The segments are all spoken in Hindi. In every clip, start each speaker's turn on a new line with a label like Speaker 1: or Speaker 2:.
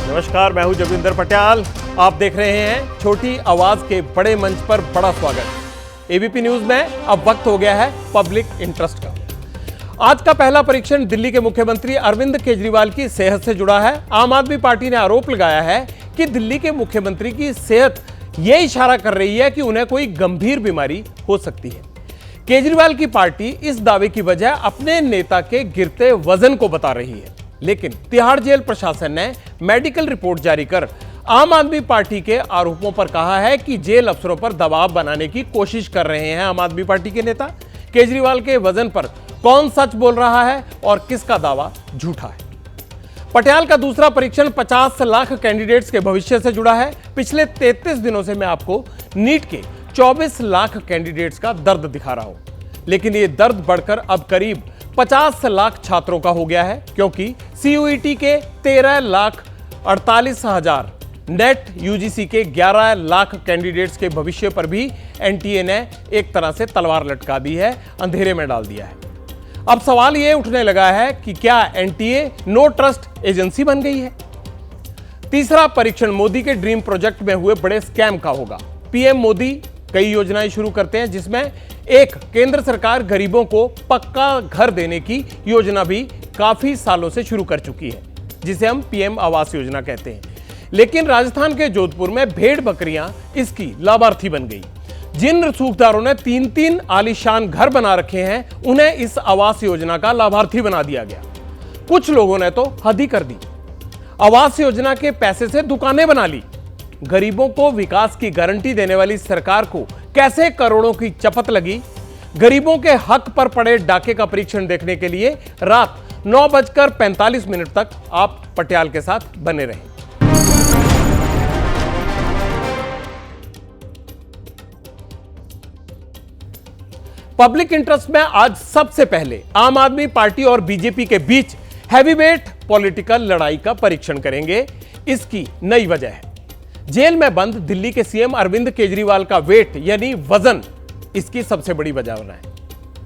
Speaker 1: नमस्कार, मैं हूं जोगिंदर पटियाल। आप देख रहे हैं छोटी आवाज के बड़े मंच पर बड़ा स्वागत। एबीपी न्यूज में अब वक्त हो गया है पब्लिक इंटरेस्ट का। आज का पहला परीक्षण दिल्ली के मुख्यमंत्री अरविंद केजरीवाल की सेहत से जुड़ा है। आम आदमी पार्टी ने आरोप लगाया है कि दिल्ली के मुख्यमंत्री की सेहत यह इशारा कर रही है कि उन्हें कोई गंभीर बीमारी हो सकती है। केजरीवाल की पार्टी इस दावे की वजह अपने नेता के गिरते वजन को बता रही है, लेकिन तिहाड़ जेल प्रशासन ने मेडिकल रिपोर्ट जारी कर आम आदमी पार्टी के आरोपों पर कहा है कि जेल अफसरों पर दबाव बनाने की कोशिश कर रहे हैं आम आदमी पार्टी के नेता। केजरीवाल के वजन पर कौन सच बोल रहा है और किसका दावा झूठा है? पटियाल का दूसरा परीक्षण 50 लाख कैंडिडेट्स के भविष्य से जुड़ा है। पिछले 33 दिनों से मैं आपको नीट के 24 लाख कैंडिडेट्स का दर्द दिखा रहा हूं, लेकिन यह दर्द बढ़कर अब करीब 50 लाख छात्रों का हो गया है, क्योंकि सीयूईटी के 13,48,000, नेट यूजीसी के 11 लाख कैंडिडेट्स के भविष्य पर भी एनटीए ने एक तरह से तलवार लटका दी है, अंधेरे में डाल दिया है। अब सवाल यह उठने लगा है कि क्या एनटीए नो ट्रस्ट एजेंसी बन गई है? तीसरा परीक्षण मोदी के ड्रीम प्रोजेक्ट में हुए बड़े स्कैम का होगा। पीएम मोदी कई योजनाएं शुरू करते हैं, जिसमें एक केंद्र सरकार गरीबों को पक्का घर देने की योजना भी काफी सालों से शुरू कर चुकी है, जिसे हम पीएम आवास योजना कहते हैं। लेकिन राजस्थान के जोधपुर में भेड़ बकरियां इसकी लाभार्थी बन गई। जिन रसूखदारों ने 3-3 आलीशान घर बना रखे हैं, उन्हें इस आवास योजना का लाभार्थी बना दिया गया। कुछ लोगों ने तो हद ही कर दी, आवास योजना के पैसे से दुकानें बना ली। गरीबों को विकास की गारंटी देने वाली सरकार को कैसे करोड़ों की चपत लगी? गरीबों के हक पर पड़े डाके का परीक्षण देखने के लिए रात 9:45 तक आप पटियाल के साथ बने रहें। पब्लिक इंटरेस्ट में आज सबसे पहले आम आदमी पार्टी और बीजेपी के बीच हैवीवेट पॉलिटिकल लड़ाई का परीक्षण करेंगे। इसकी नई वजह है जेल में बंद दिल्ली के सीएम अरविंद केजरीवाल का वेट यानी वजन, इसकी सबसे बड़ी वजह बना है।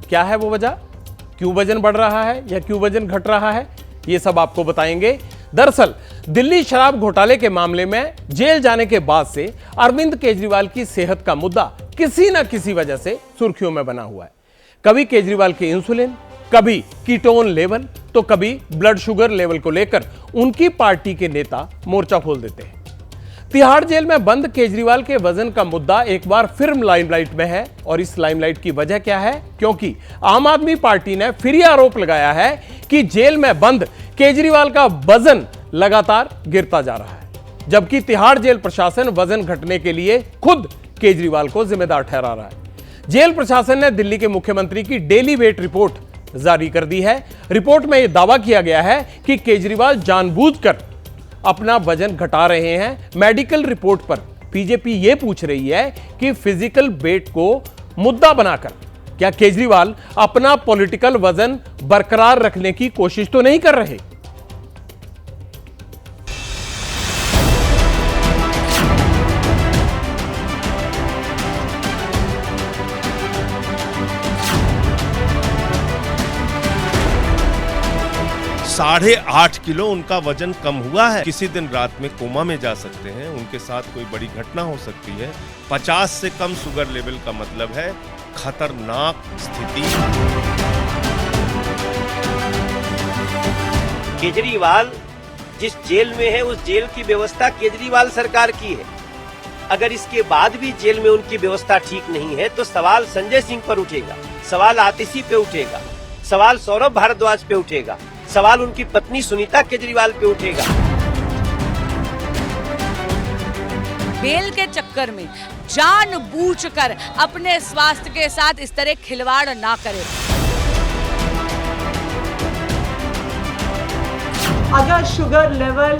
Speaker 1: क्या है वो वजह? क्यों वजन बढ़ रहा है या क्यों वजन घट रहा है, ये सब आपको बताएंगे। दरअसल दिल्ली शराब घोटाले के मामले में जेल जाने के बाद से अरविंद केजरीवाल की सेहत का मुद्दा किसी न किसी वजह से सुर्खियों में बना हुआ है। कभी केजरीवाल के इंसुलिन, कभी कीटोन लेवल, तो कभी ब्लड शुगर लेवल को लेकर उनकी पार्टी के नेता मोर्चा खोल देते हैं। तिहाड़ जेल में बंद केजरीवाल के वजन का मुद्दा एक बार फिर लाइमलाइट में है, और इस लाइमलाइट की वजह क्या है? क्योंकि आम आदमी पार्टी ने फिर यह आरोप लगाया है कि जेल में बंद केजरीवाल का वजन लगातार गिरता जा रहा है, जबकि तिहाड़ जेल प्रशासन वजन घटने के लिए खुद केजरीवाल को जिम्मेदार ठहरा रहा है। जेल प्रशासन ने दिल्ली के मुख्यमंत्री की डेली वेट रिपोर्ट जारी कर दी है। रिपोर्ट में यह दावा किया गया है कि केजरीवाल जानबूझकर अपना वजन घटा रहे हैं। मेडिकल रिपोर्ट पर बीजेपी यह पूछ रही है कि फिजिकल वेट को मुद्दा बनाकर क्या केजरीवाल अपना पॉलिटिकल वजन बरकरार रखने की कोशिश तो नहीं कर रहे?
Speaker 2: 8.5 किलो उनका वजन कम हुआ है। किसी दिन रात में कोमा में जा सकते हैं, उनके साथ कोई बड़ी घटना हो सकती है। 50 से कम शुगर लेवल का मतलब है खतरनाक स्थिति।
Speaker 3: केजरीवाल जिस जेल में है, उस जेल की व्यवस्था केजरीवाल सरकार की है। अगर इसके बाद भी जेल में उनकी व्यवस्था ठीक नहीं है, तो सवाल संजय सिंह पर उठेगा, सवाल आतिशी पे उठेगा, सवाल सौरभ भारद्वाज पे उठेगा, सवाल उनकी पत्नी सुनीता केजरीवाल पे उठेगा।
Speaker 4: बेल के चक्कर में जानबूझकर अपने स्वास्थ्य के साथ इस तरह खिलवाड़ ना करें।
Speaker 5: अगर शुगर लेवल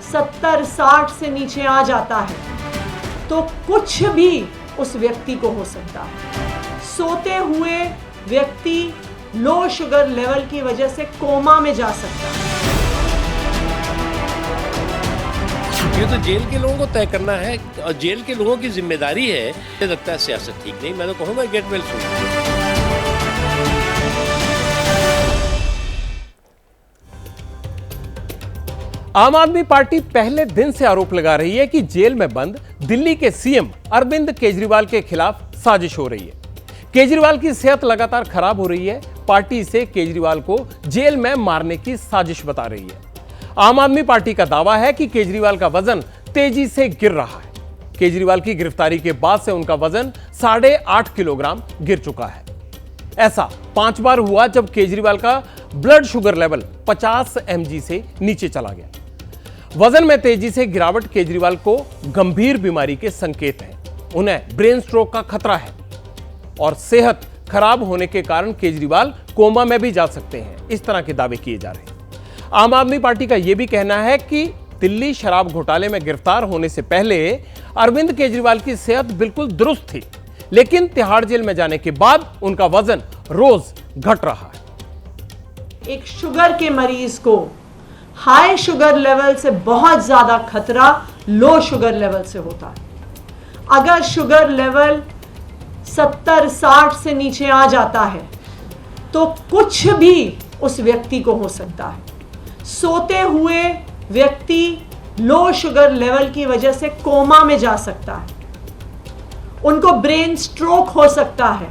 Speaker 5: 70-60 से नीचे आ जाता है तो कुछ भी उस व्यक्ति को हो सकता है। सोते हुए व्यक्ति लो शुगर लेवल की वजह से कोमा में जा सकता है।
Speaker 6: ये तो जेल के लोगों को तय करना है और जेल के लोगों की जिम्मेदारी है। मुझे लगता है सियासत ठीक नहीं, मैं तो कहूँगा गेट वेल सून।
Speaker 1: आम आदमी पार्टी पहले दिन से आरोप लगा रही है कि जेल में बंद दिल्ली के सीएम अरविंद केजरीवाल के खिलाफ साजिश हो रही है। केजरीवाल की सेहत लगातार खराब हो रही है। पार्टी इसे केजरीवाल को जेल में मारने की साजिश बता रही है। आम आदमी पार्टी का दावा है कि केजरीवाल का वजन तेजी से गिर रहा है। केजरीवाल की गिरफ्तारी के बाद से उनका वजन 8.5 किलोग्राम गिर चुका है। ऐसा 5 बार हुआ जब केजरीवाल का ब्लड शुगर लेवल 50 mg से नीचे चला गया। वजन में तेजी से गिरावट केजरीवाल को गंभीर बीमारी के संकेत हैं। उन्हें ब्रेन स्ट्रोक का खतरा है और सेहत खराब होने के कारण केजरीवाल कोमा में भी जा सकते हैं। इस तरह के दावे किए जा रहे हैं। आम आदमी पार्टी का यह भी कहना है कि दिल्ली शराब घोटाले में गिरफ्तार होने से पहले अरविंद केजरीवाल की सेहत बिल्कुल दुरुस्त थी, लेकिन तिहाड़ जेल में जाने के बाद उनका वजन रोज घट रहा है।
Speaker 5: एक शुगर के मरीज को हाई शुगर लेवल से बहुत ज्यादा खतरा लो शुगर लेवल से होता है। अगर शुगर लेवल 70-60 से नीचे आ जाता है तो कुछ भी उस व्यक्ति को हो सकता है। सोते हुए व्यक्ति लो शुगर लेवल की वजह से कोमा में जा सकता है, उनको ब्रेन स्ट्रोक हो सकता है,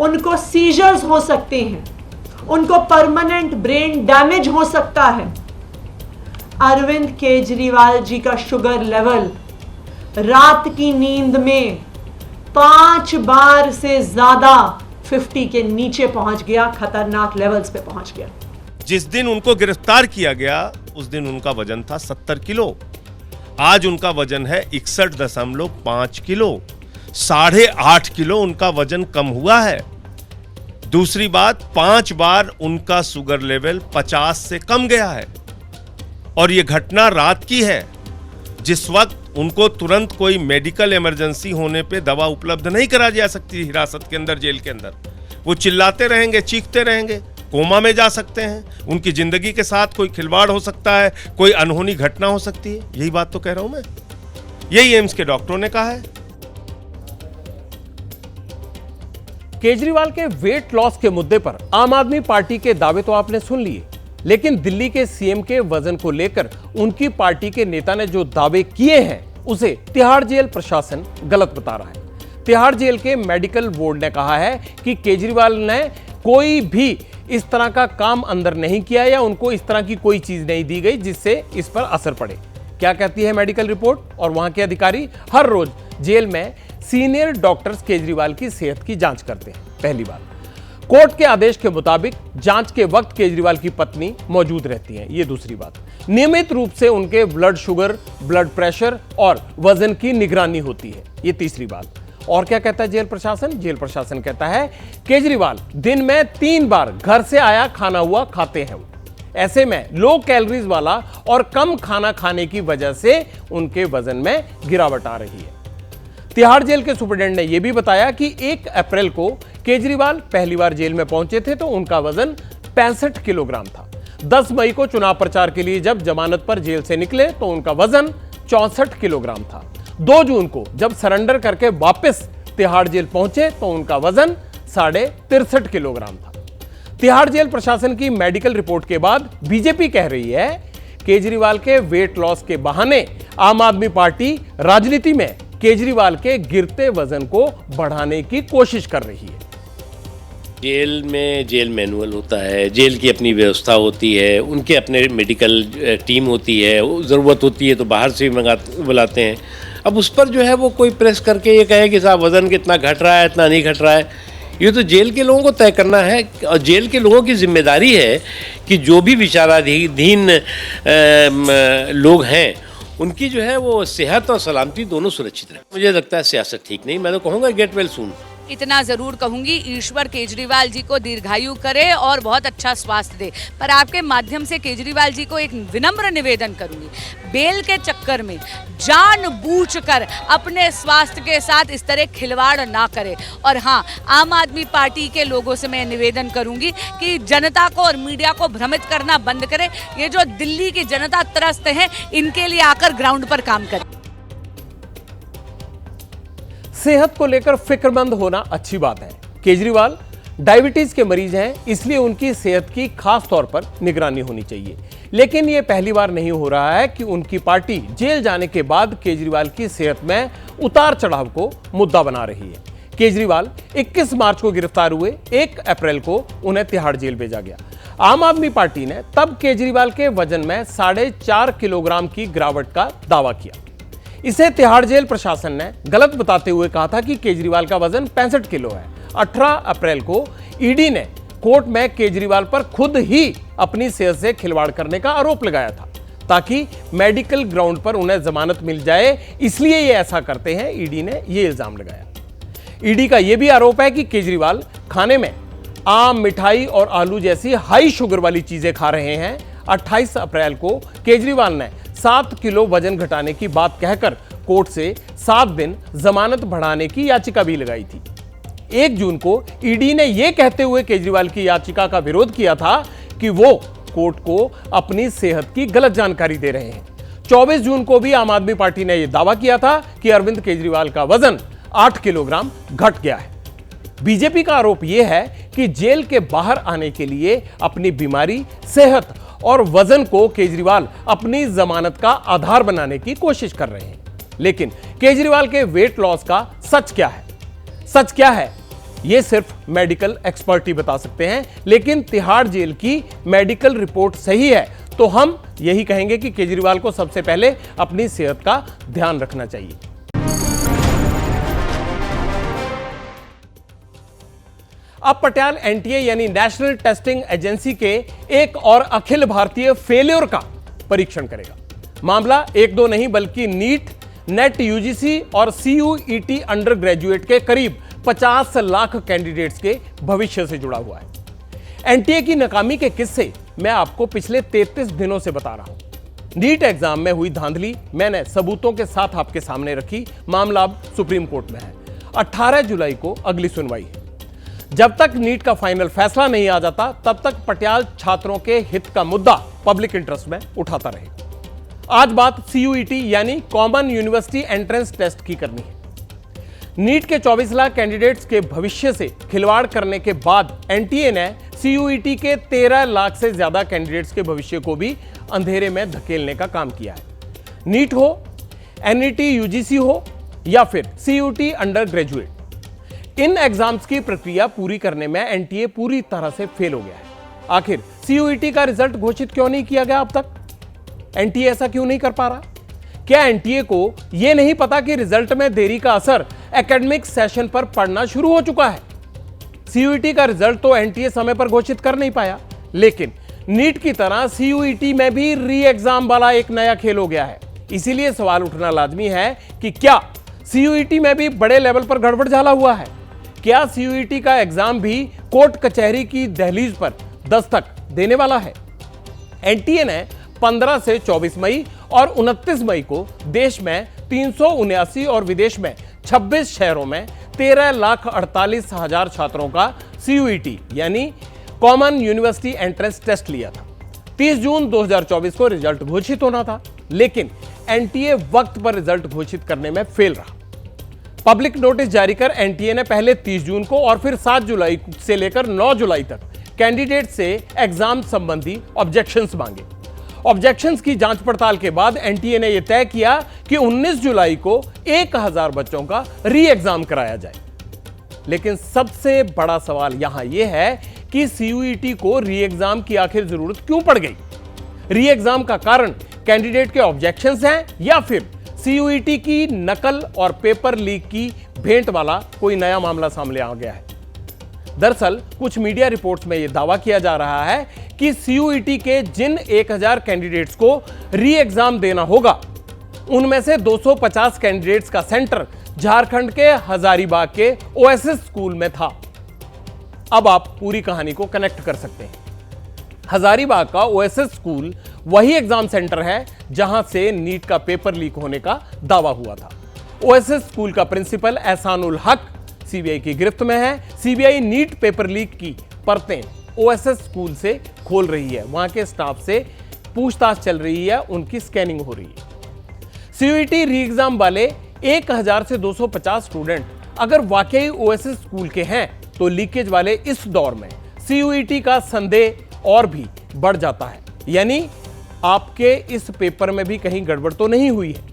Speaker 5: उनको सीजर्स हो सकते हैं, उनको परमानेंट ब्रेन डैमेज हो सकता है। अरविंद केजरीवाल जी का शुगर लेवल रात की नींद में 5 बार से ज्यादा 50 के नीचे पहुंच गया, खतरनाक लेवल्स पे पहुंच गया।
Speaker 2: जिस दिन उनको गिरफ्तार किया गया उस दिन उनका वजन था 70 किलो। आज उनका वजन है 61.5 किलो। 8.5 किलो उनका वजन कम हुआ है। दूसरी बात, 5 बार उनका शुगर लेवल 50 से कम गया है और यह घटना रात की है, जिस वक्त उनको तुरंत कोई मेडिकल इमरजेंसी होने पे दवा उपलब्ध नहीं करा जा सकती हिरासत के अंदर, जेल के अंदर। वो चिल्लाते रहेंगे, चीखते रहेंगे, कोमा में जा सकते हैं, उनकी जिंदगी के साथ कोई खिलवाड़ हो सकता है, कोई अनहोनी घटना हो सकती है। यही बात तो कह रहा हूं मैं, यही एम्स के डॉक्टरों ने कहा है।
Speaker 1: केजरीवाल के वेट लॉस के मुद्दे पर आम आदमी पार्टी के दावे तो आपने सुन लिए, लेकिन दिल्ली के सीएम के वजन को लेकर उनकी पार्टी के नेता ने जो दावे किए हैं उसे तिहाड़ जेल प्रशासन गलत बता रहा है। तिहाड़ जेल के मेडिकल बोर्ड ने कहा है कि केजरीवाल ने कोई भी इस तरह का काम अंदर नहीं किया या उनको इस तरह की कोई चीज नहीं दी गई जिससे इस पर असर पड़े। क्या कहती है मेडिकल रिपोर्ट? और वहां के अधिकारी हर रोज जेल में सीनियर डॉक्टर्स केजरीवाल की सेहत की जांच करते हैं। पहली बात, कोर्ट के आदेश के मुताबिक जांच के वक्त केजरीवाल की पत्नी मौजूद रहती हैं। ये दूसरी बात, नियमित रूप से उनके ब्लड शुगर, ब्लड प्रेशर और वजन की निगरानी होती है। ये तीसरी बात। और क्या कहता है जेल प्रशासन? जेल प्रशासन कहता है केजरीवाल दिन में 3 बार घर से आया खाना हुआ खाते हैं। ऐसे में लो कैलोरीज वाला और कम खाना खाने की वजह से उनके वजन में गिरावट आ रही है। तिहाड़ जेल के सुपरडेंट ने यह भी बताया कि 1 अप्रैल को केजरीवाल पहली बार जेल में पहुंचे थे तो उनका वजन 65 किलोग्राम था। 10 मई को चुनाव प्रचार के लिए जब जमानत पर जेल से निकले तो उनका वजन 64 किलोग्राम था। 2 जून को जब सरेंडर करके वापस तिहाड़ जेल पहुंचे तो उनका वजन 63.5 किलोग्राम था। तिहाड़ जेल प्रशासन की मेडिकल रिपोर्ट के बाद बीजेपी कह रही है केजरीवाल के वेट लॉस के बहाने आम आदमी पार्टी राजनीति में केजरीवाल के गिरते वजन को बढ़ाने की कोशिश कर रही है।
Speaker 6: जेल में जेल मैनुअल होता है, जेल की अपनी व्यवस्था होती है, उनके अपने मेडिकल टीम होती है, ज़रूरत होती है तो बाहर से भी बुलाते हैं। अब उस पर जो है वो कोई प्रेस करके ये कहे कि साहब वज़न कितना घट रहा है, इतना नहीं घट रहा है, ये तो जेल के लोगों को तय करना है। और जेल के लोगों की जिम्मेदारी है कि जो भी विचाराधीन लोग हैं उनकी जो है वो सेहत और सलामती दोनों सुरक्षित रहे। मुझे लगता है सियासत ठीक नहीं, मैं तो कहूँगा गेट वेल सून।
Speaker 4: इतना जरूर कहूंगी, ईश्वर केजरीवाल जी को दीर्घायु करे और बहुत अच्छा स्वास्थ्य दे। पर आपके माध्यम से केजरीवाल जी को एक विनम्र निवेदन करूंगी, बेल के चक्कर में जानबूझकर अपने स्वास्थ्य के साथ इस तरह खिलवाड़ ना करे। और हाँ, आम आदमी पार्टी के लोगों से मैं निवेदन करूंगी कि जनता को और मीडिया को भ्रमित करना बंद करे। ये जो दिल्ली की जनता त्रस्त है, इनके लिए आकर ग्राउंड पर काम करे।
Speaker 1: सेहत को लेकर फिक्रमंद होना अच्छी बात है। केजरीवाल डायबिटीज के मरीज हैं, इसलिए उनकी सेहत की खास तौर पर निगरानी होनी चाहिए। लेकिन यह पहली बार नहीं हो रहा है कि उनकी पार्टी जेल जाने के बाद केजरीवाल की सेहत में उतार चढ़ाव को मुद्दा बना रही है। केजरीवाल 21 मार्च को गिरफ्तार हुए, 1 अप्रैल को उन्हें तिहाड़ जेल भेजा गया। आम आदमी पार्टी ने तब केजरीवाल के वजन में 4.5 किलोग्राम की गिरावट का दावा किया। इसे तिहाड़ जेल प्रशासन ने गलत बताते हुए कहा था कि केजरीवाल का वजन 65 किलो है। 18 अप्रैल को ईडी ने कोर्ट में केजरीवाल पर खुद ही अपनी सेहत से खिलवाड़ करने का आरोप लगाया था ताकि मेडिकल ग्राउंड पर उन्हें जमानत मिल जाए, इसलिए ये ऐसा करते हैं, ईडी ने यह इल्जाम लगाया। ईडी का यह भी आरोप है कि केजरीवाल खाने में आम, मिठाई और आलू जैसी हाई शुगर वाली चीजें खा रहे हैं। 28 अप्रैल को केजरीवाल ने 7 किलो वजन घटाने की बात कहकर कोर्ट से 7 दिन जमानत बढ़ाने की याचिका भी लगाई थी। 1 जून को ईडी ने यह कहते हुए केजरीवाल की याचिका का विरोध किया था कि वो कोर्ट को अपनी सेहत की गलत जानकारी दे रहे हैं। 24 जून को भी आम आदमी पार्टी ने यह दावा किया था कि अरविंद केजरीवाल का वजन 8 किलोग्राम घट गया है। बीजेपी का आरोप यह है कि जेल के बाहर आने के लिए अपनी बीमारी, सेहत और वजन को केजरीवाल अपनी जमानत का आधार बनाने की कोशिश कर रहे हैं। लेकिन केजरीवाल के वेट लॉस का सच क्या है? सच क्या है यह सिर्फ मेडिकल एक्सपर्ट ही बता सकते हैं। लेकिन तिहाड़ जेल की मेडिकल रिपोर्ट सही है तो हम यही कहेंगे कि केजरीवाल को सबसे पहले अपनी सेहत का ध्यान रखना चाहिए। अब पटियाल एनटीए यानी नेशनल टेस्टिंग एजेंसी के एक और अखिल भारतीय फेल्योर का परीक्षण करेगा। मामला 1-2 नहीं बल्कि नीट, नेट, यूजीसी और सीयूईटी अंडर ग्रेजुएट के करीब 50 लाख कैंडिडेट्स के भविष्य से जुड़ा हुआ है। एनटीए की नाकामी के किस्से मैं आपको पिछले 33 दिनों से बता रहा हूं। नीट एग्जाम में हुई धांधली मैंने सबूतों के साथ आपके सामने रखी। मामला अब सुप्रीम कोर्ट में है। 18 जुलाई को अगली सुनवाई है। जब तक नीट का फाइनल फैसला नहीं आ जाता तब तक पटियाल छात्रों के हित का मुद्दा पब्लिक इंटरेस्ट में उठाता रहेगा। आज बात सीयूईटी यानी कॉमन यूनिवर्सिटी एंट्रेंस टेस्ट की करनी है। नीट के 24 लाख कैंडिडेट्स के भविष्य से खिलवाड़ करने के बाद एनटीए ने सीयूईटी के 13 लाख से ज्यादा कैंडिडेट्स के भविष्य को भी अंधेरे में धकेलने का काम किया है। नीट हो, एनईटी यूजीसी हो या फिर सीयूईटी अंडर ग्रेजुएट, इन एग्जाम्स की प्रक्रिया पूरी करने में एनटीए पूरी तरह से फेल हो गया है। आखिर सीयूईटी का रिजल्ट घोषित क्यों नहीं किया गया अब तक? एनटीए ऐसा क्यों नहीं कर पा रहा? क्या एनटीए को यह नहीं पता कि रिजल्ट में देरी का असर एकेडमिक सेशन पर पड़ना शुरू हो चुका है? सीयूईटी का रिजल्ट तो एनटीए समय पर घोषित कर नहीं पाया, लेकिन नीट की तरह सीयूईटी में भी री एग्जाम वाला एक नया खेल हो गया है। इसीलिए सवाल उठना लाजमी है कि क्या सीयूईटी में भी बड़े लेवल पर गड़बड़ झाला हुआ है? क्या सीयूईटी का एग्जाम भी कोर्ट कचहरी की दहलीज पर दस्तक देने वाला है? एनटीए ने 15 से 24 मई और 29 मई को देश में 379 और विदेश में 26 शहरों में 13,48,000 छात्रों का सीयूईटी यानी कॉमन यूनिवर्सिटी एंट्रेंस टेस्ट लिया था। 30 जून 2024 को रिजल्ट घोषित होना था, लेकिन एनटीए वक्त पर रिजल्ट घोषित करने में फेल रहा। पब्लिक नोटिस जारी कर एनटीए ने पहले 30 जून को और फिर 7 जुलाई से लेकर 9 जुलाई तक कैंडिडेट से एग्जाम संबंधी ऑब्जेक्शंस मांगे। ऑब्जेक्शंस की जांच पड़ताल के बाद एनटीए ने यह तय किया कि 19 जुलाई को 1000 बच्चों का री एग्जाम कराया जाए। लेकिन सबसे बड़ा सवाल यहां यह है कि सीयूईटी को री एग्जाम की आखिर जरूरत क्यों पड़ गई? री एग्जाम का कारण कैंडिडेट के ऑब्जेक्शंस हैं या फिर सीयूईटी की नकल और पेपर लीक की भेंट वाला कोई नया मामला सामने आ गया है? दरअसल कुछ मीडिया रिपोर्ट्स में यह दावा किया जा रहा है कि सीयूईटी के जिन 1000 कैंडिडेट्स को री एग्जाम देना होगा उनमें से 250 कैंडिडेट्स का सेंटर झारखंड के हजारीबाग के ओएसएस स्कूल में था। अब आप पूरी कहानी को कनेक्ट कर सकते हैं। हजारीबाग का ओएसएस स्कूल वही एग्जाम सेंटर है जहां से नीट का पेपर लीक होने का दावा हुआ था। ओएसएस स्कूल का प्रिंसिपल एहसानुल हक सीबीआई की गिरफ्त में है। सीबीआई नीट पेपर लीक की परतें ओएसएस स्कूल से खोल रही है, वहां के स्टाफ से पूछताछ चल रही है, उनकी स्कैनिंग हो रही है। सीयूईटी री एग्जाम वाले 1000 से 250 स्टूडेंट अगर वाकई ओएसएस स्कूल के हैं तो लीकेज वाले इस दौर में सीयूईटी का संदेह और भी बढ़ जाता है। यानी आपके इस पेपर में भी कहीं गड़बड़ तो नहीं हुई है?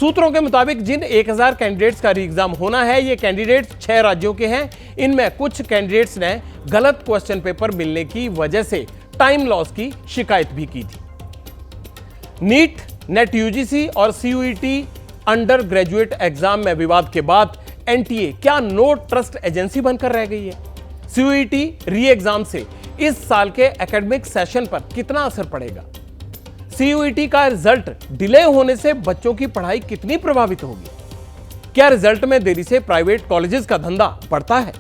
Speaker 1: सूत्रों के मुताबिक जिन 1000 कैंडिडेट्स का री एग्जाम होना है, ये कैंडिडेट्स 6 राज्यों के हैं। इनमें कुछ कैंडिडेट्स ने गलत क्वेश्चन पेपर मिलने की वजह से टाइम लॉस की शिकायत भी की थी। नीट, नेट यूजीसी और सीयूईटी अंडर ग्रेजुएट एग्जाम में विवाद के बाद एनटीए क्या नो ट्रस्ट एजेंसी बनकर रह गई है? सीयूईटी री एग्जाम से इस साल के एकेडमिक सेशन पर कितना असर पड़ेगा? सीयूईटी का रिजल्ट डिले होने से बच्चों की पढ़ाई कितनी प्रभावित होगी? क्या रिजल्ट में देरी से प्राइवेट कॉलेजेस का धंधा बढ़ता है?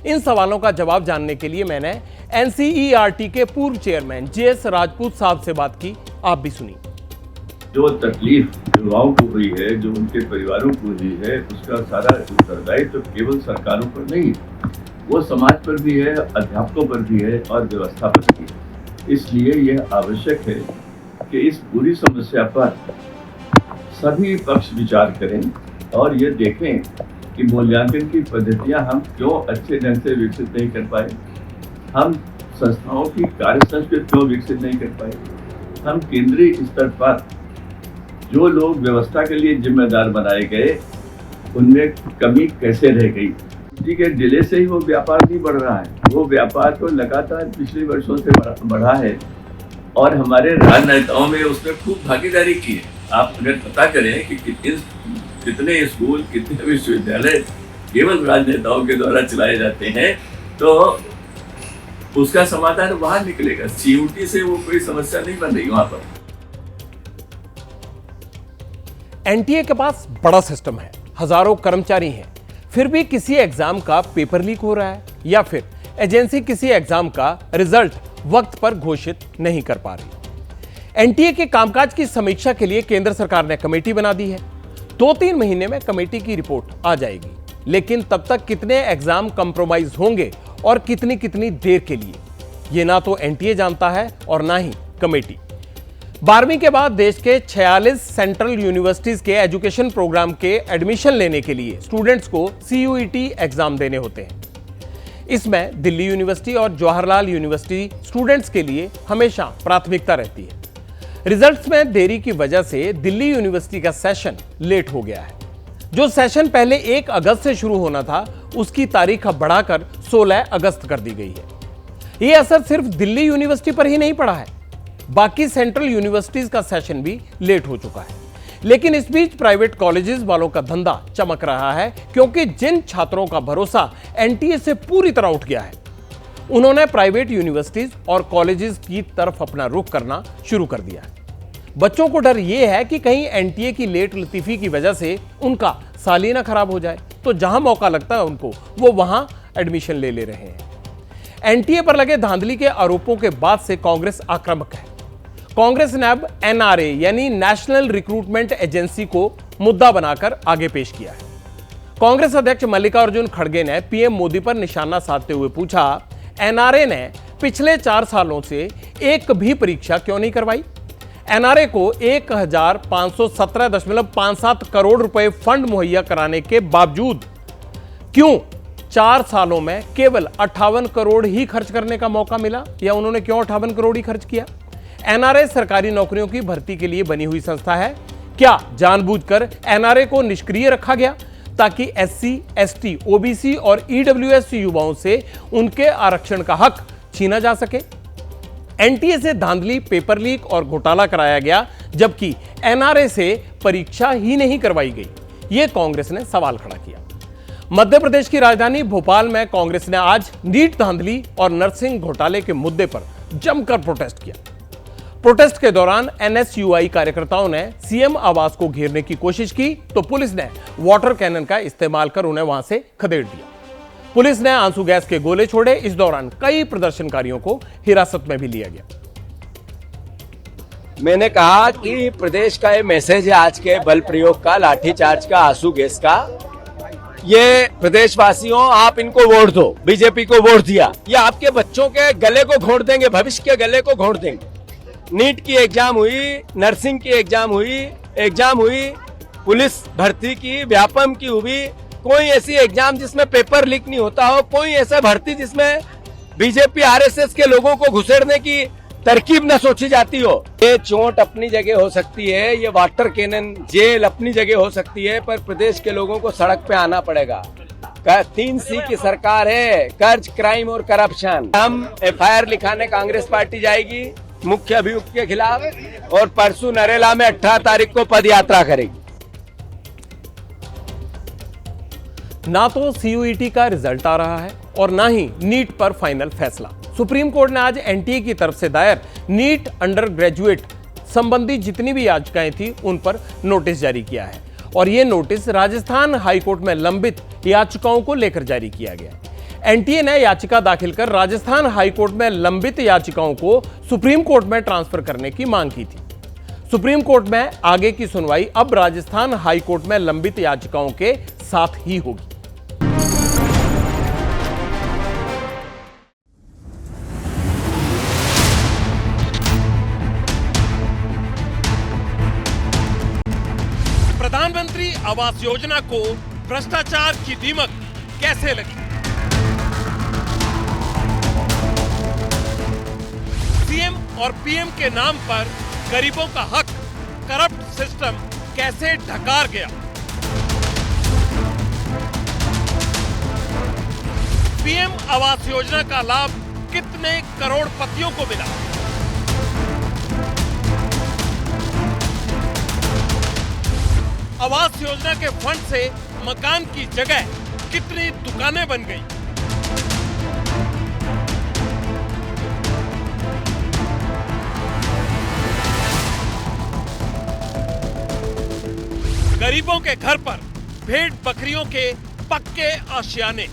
Speaker 1: इन सवालों का जवाब जानने के लिए मैंने एनसीईआरटी के पूर्व चेयरमैन जेएस राजपूत साहब से बात की। आप भी सुनिए।
Speaker 7: जो तकलीफ युवाओं को हुई है, जो उनके परिवारों को हुई है, उसका सारा उत्तरदायित्व तो केवल सरकारों पर नहीं, वो समाज पर भी है, अध्यापकों पर भी है और व्यवस्था पर भी है। इसलिए यह आवश्यक है कि इस पूरी समस्या पर सभी पक्ष विचार करें और ये देखें कि मूल्यांकन की पद्धतियां हम क्यों अच्छे ढंग से विकसित नहीं कर पाए, हम संस्थाओं की कार्य संस्कृति क्यों विकसित नहीं कर पाए, हम केंद्रीय स्तर पर जो लोग व्यवस्था के लिए जिम्मेदार बनाए गए उनमें कमी कैसे रह गई। जी के डिले से ही वो व्यापार नहीं बढ़ रहा है, वो व्यापार तो लगातार पिछले वर्षों से बढ़ा है और हमारे राजनेताओं में उसमें खूब भागीदारी की है। आप अगर पता करें कि कितने स्कूल, कितने विश्वविद्यालय केवल राजनेताओं के द्वारा चलाए जाते हैं, तो उसका समाधान वहां निकलेगा। सीयूटी से वो कोई समस्या नहीं बन रही वहां पर।
Speaker 1: एनटीए के पास बड़ा सिस्टम है, हजारों कर्मचारी हैं, फिर भी किसी एग्जाम का पेपर लीक हो रहा है या फिर एजेंसी किसी एग्जाम का रिजल्ट वक्त पर घोषित नहीं कर पा रही। एनटीए के कामकाज की समीक्षा के लिए केंद्र सरकार ने कमेटी बना दी है। 2-3 महीने में कमेटी की रिपोर्ट आ जाएगी, लेकिन तब तक कितने एग्जाम कंप्रोमाइज होंगे और कितनी कितनी देर के लिए, ये ना तो एनटीए जानता है और ना ही कमेटी। 12वीं के बाद देश के 46 सेंट्रल यूनिवर्सिटीज के एजुकेशन प्रोग्राम के एडमिशन लेने के लिए स्टूडेंट्स को सीयूईटी एग्जाम देने होते हैं। इसमें दिल्ली यूनिवर्सिटी और जवाहरलाल यूनिवर्सिटी स्टूडेंट्स के लिए हमेशा प्राथमिकता रहती है। रिजल्ट्स में देरी की वजह से दिल्ली यूनिवर्सिटी का सेशन लेट हो गया है। जो सेशन पहले 1 अगस्त से शुरू होना था, उसकी तारीख अब बढ़ाकर 16 अगस्त कर दी गई है। यह असर सिर्फ दिल्ली यूनिवर्सिटी पर ही नहीं पड़ा है, बाकी सेंट्रल यूनिवर्सिटीज का सेशन भी लेट हो चुका है। लेकिन इस बीच प्राइवेट कॉलेजेस वालों का धंधा चमक रहा है, क्योंकि जिन छात्रों का भरोसा एनटीए से पूरी तरह उठ गया है, उन्होंने प्राइवेट यूनिवर्सिटीज और कॉलेजेस की तरफ अपना रुख करना शुरू कर दिया है। बच्चों को डर यह है कि कहीं एनटीए की लेट लतीफी की वजह से उनका सालीना खराब हो जाए, तो जहां मौका लगता है उनको वो वहां एडमिशन ले रहे हैं। एनटीए पर लगे धांधली के आरोपों के बाद से कांग्रेस आक्रामक है। कांग्रेस ने अब एनआरए यानी नेशनल रिक्रूटमेंट एजेंसी को मुद्दा बनाकर आगे पेश किया है। कांग्रेस अध्यक्ष मल्लिकार्जुन खड़गे ने पीएम मोदी पर निशाना साधते हुए पूछा, एनआरए ने पिछले 4 सालों से एक भी परीक्षा क्यों नहीं करवाई? एनआरए को 1517.57 करोड़ रुपए फंड मुहैया कराने के बावजूद क्यों 4 सालों में केवल 58 करोड़ ही खर्च करने का मौका मिला, या उन्होंने क्यों 58 करोड़ ही खर्च किया? एनआरए सरकारी नौकरियों की भर्ती के लिए बनी हुई संस्था है। क्या जानबूझकर एनआरए को निष्क्रिय रखा गया ताकि एससी, एसटी, ओबीसी और ईडब्ल्यूएस युवाओं से उनके आरक्षण का हक छीना जा सके? एनटीए से धांधली, पेपर लीक और घोटाला कराया गया, जबकि एनआरए से परीक्षा ही नहीं करवाई गई। यह कांग्रेस ने सवाल खड़ा किया। मध्य प्रदेश की राजधानी भोपाल में कांग्रेस ने आज नीट धांधली और नर्सिंग घोटाले के मुद्दे पर जमकर प्रोटेस्ट किया। प्रोटेस्ट के दौरान एनएसयूआई कार्यकर्ताओं ने सीएम आवास को घेरने की कोशिश की, तो पुलिस ने वाटर कैनन का इस्तेमाल कर उन्हें वहां से खदेड़ दिया। पुलिस ने आंसू गैस के गोले छोड़े। इस दौरान कई प्रदर्शनकारियों को हिरासत में भी लिया गया।
Speaker 8: मैंने कहा कि प्रदेश का ये मैसेज है आज के बल प्रयोग का, लाठीचार्ज का, आंसू गैस का, ये प्रदेशवासियों आप इनको वोट दो, बीजेपी को वोट दिया, ये आपके बच्चों के गले को घोंट देंगे, भविष्य के गले को घोंट देंगे। नीट की एग्जाम हुई, नर्सिंग की एग्जाम हुई, पुलिस भर्ती की, व्यापम की हुई, कोई ऐसी एग्जाम जिसमें पेपर लीक नहीं होता हो, कोई ऐसा भर्ती जिसमें बीजेपी आरएसएस के लोगों को घुसेड़ने की तरकीब न सोची जाती हो। ये चोट अपनी जगह हो सकती है, ये वाटर कैनन जेल अपनी जगह हो सकती है, पर प्रदेश के लोगों को सड़क पे आना पड़ेगा। 3C की सरकार है, कर्ज, क्राइम और करप्शन। हम FIR लिखाने कांग्रेस पार्टी जाएगी मुख्य अभियुक्त के खिलाफ और परसों नरेला में 18 तारीख को पद यात्रा करेगी।
Speaker 1: ना तो CUET का रिजल्ट आ रहा है और ना ही नीट पर फाइनल फैसला। सुप्रीम कोर्ट ने आज NTA की तरफ से दायर नीट अंडर ग्रेजुएट संबंधी जितनी भी याचिकाएं थी उन पर नोटिस जारी किया है और यह नोटिस राजस्थान हाईकोर्ट में लंबित याचिकाओं को लेकर जारी किया गया। NTA ने याचिका दाखिल कर राजस्थान हाईकोर्ट में लंबित याचिकाओं को सुप्रीम कोर्ट में ट्रांसफर करने की मांग की थी। सुप्रीम कोर्ट में आगे की सुनवाई अब राजस्थान हाईकोर्ट में लंबित याचिकाओं के साथ ही होगी।
Speaker 9: प्रधानमंत्री आवास योजना को भ्रष्टाचार की दीमक कैसे लगी? सीएम और पीएम के नाम पर गरीबों का हक करप्ट सिस्टम कैसे ढकार गया? पीएम आवास योजना का लाभ कितने करोड़पतियों को मिला? आवास योजना के फंड से मकान की जगह कितनी दुकानें बन गई? गरीबों के घर पर भेड़ बकरियों के पक्के आशियाने।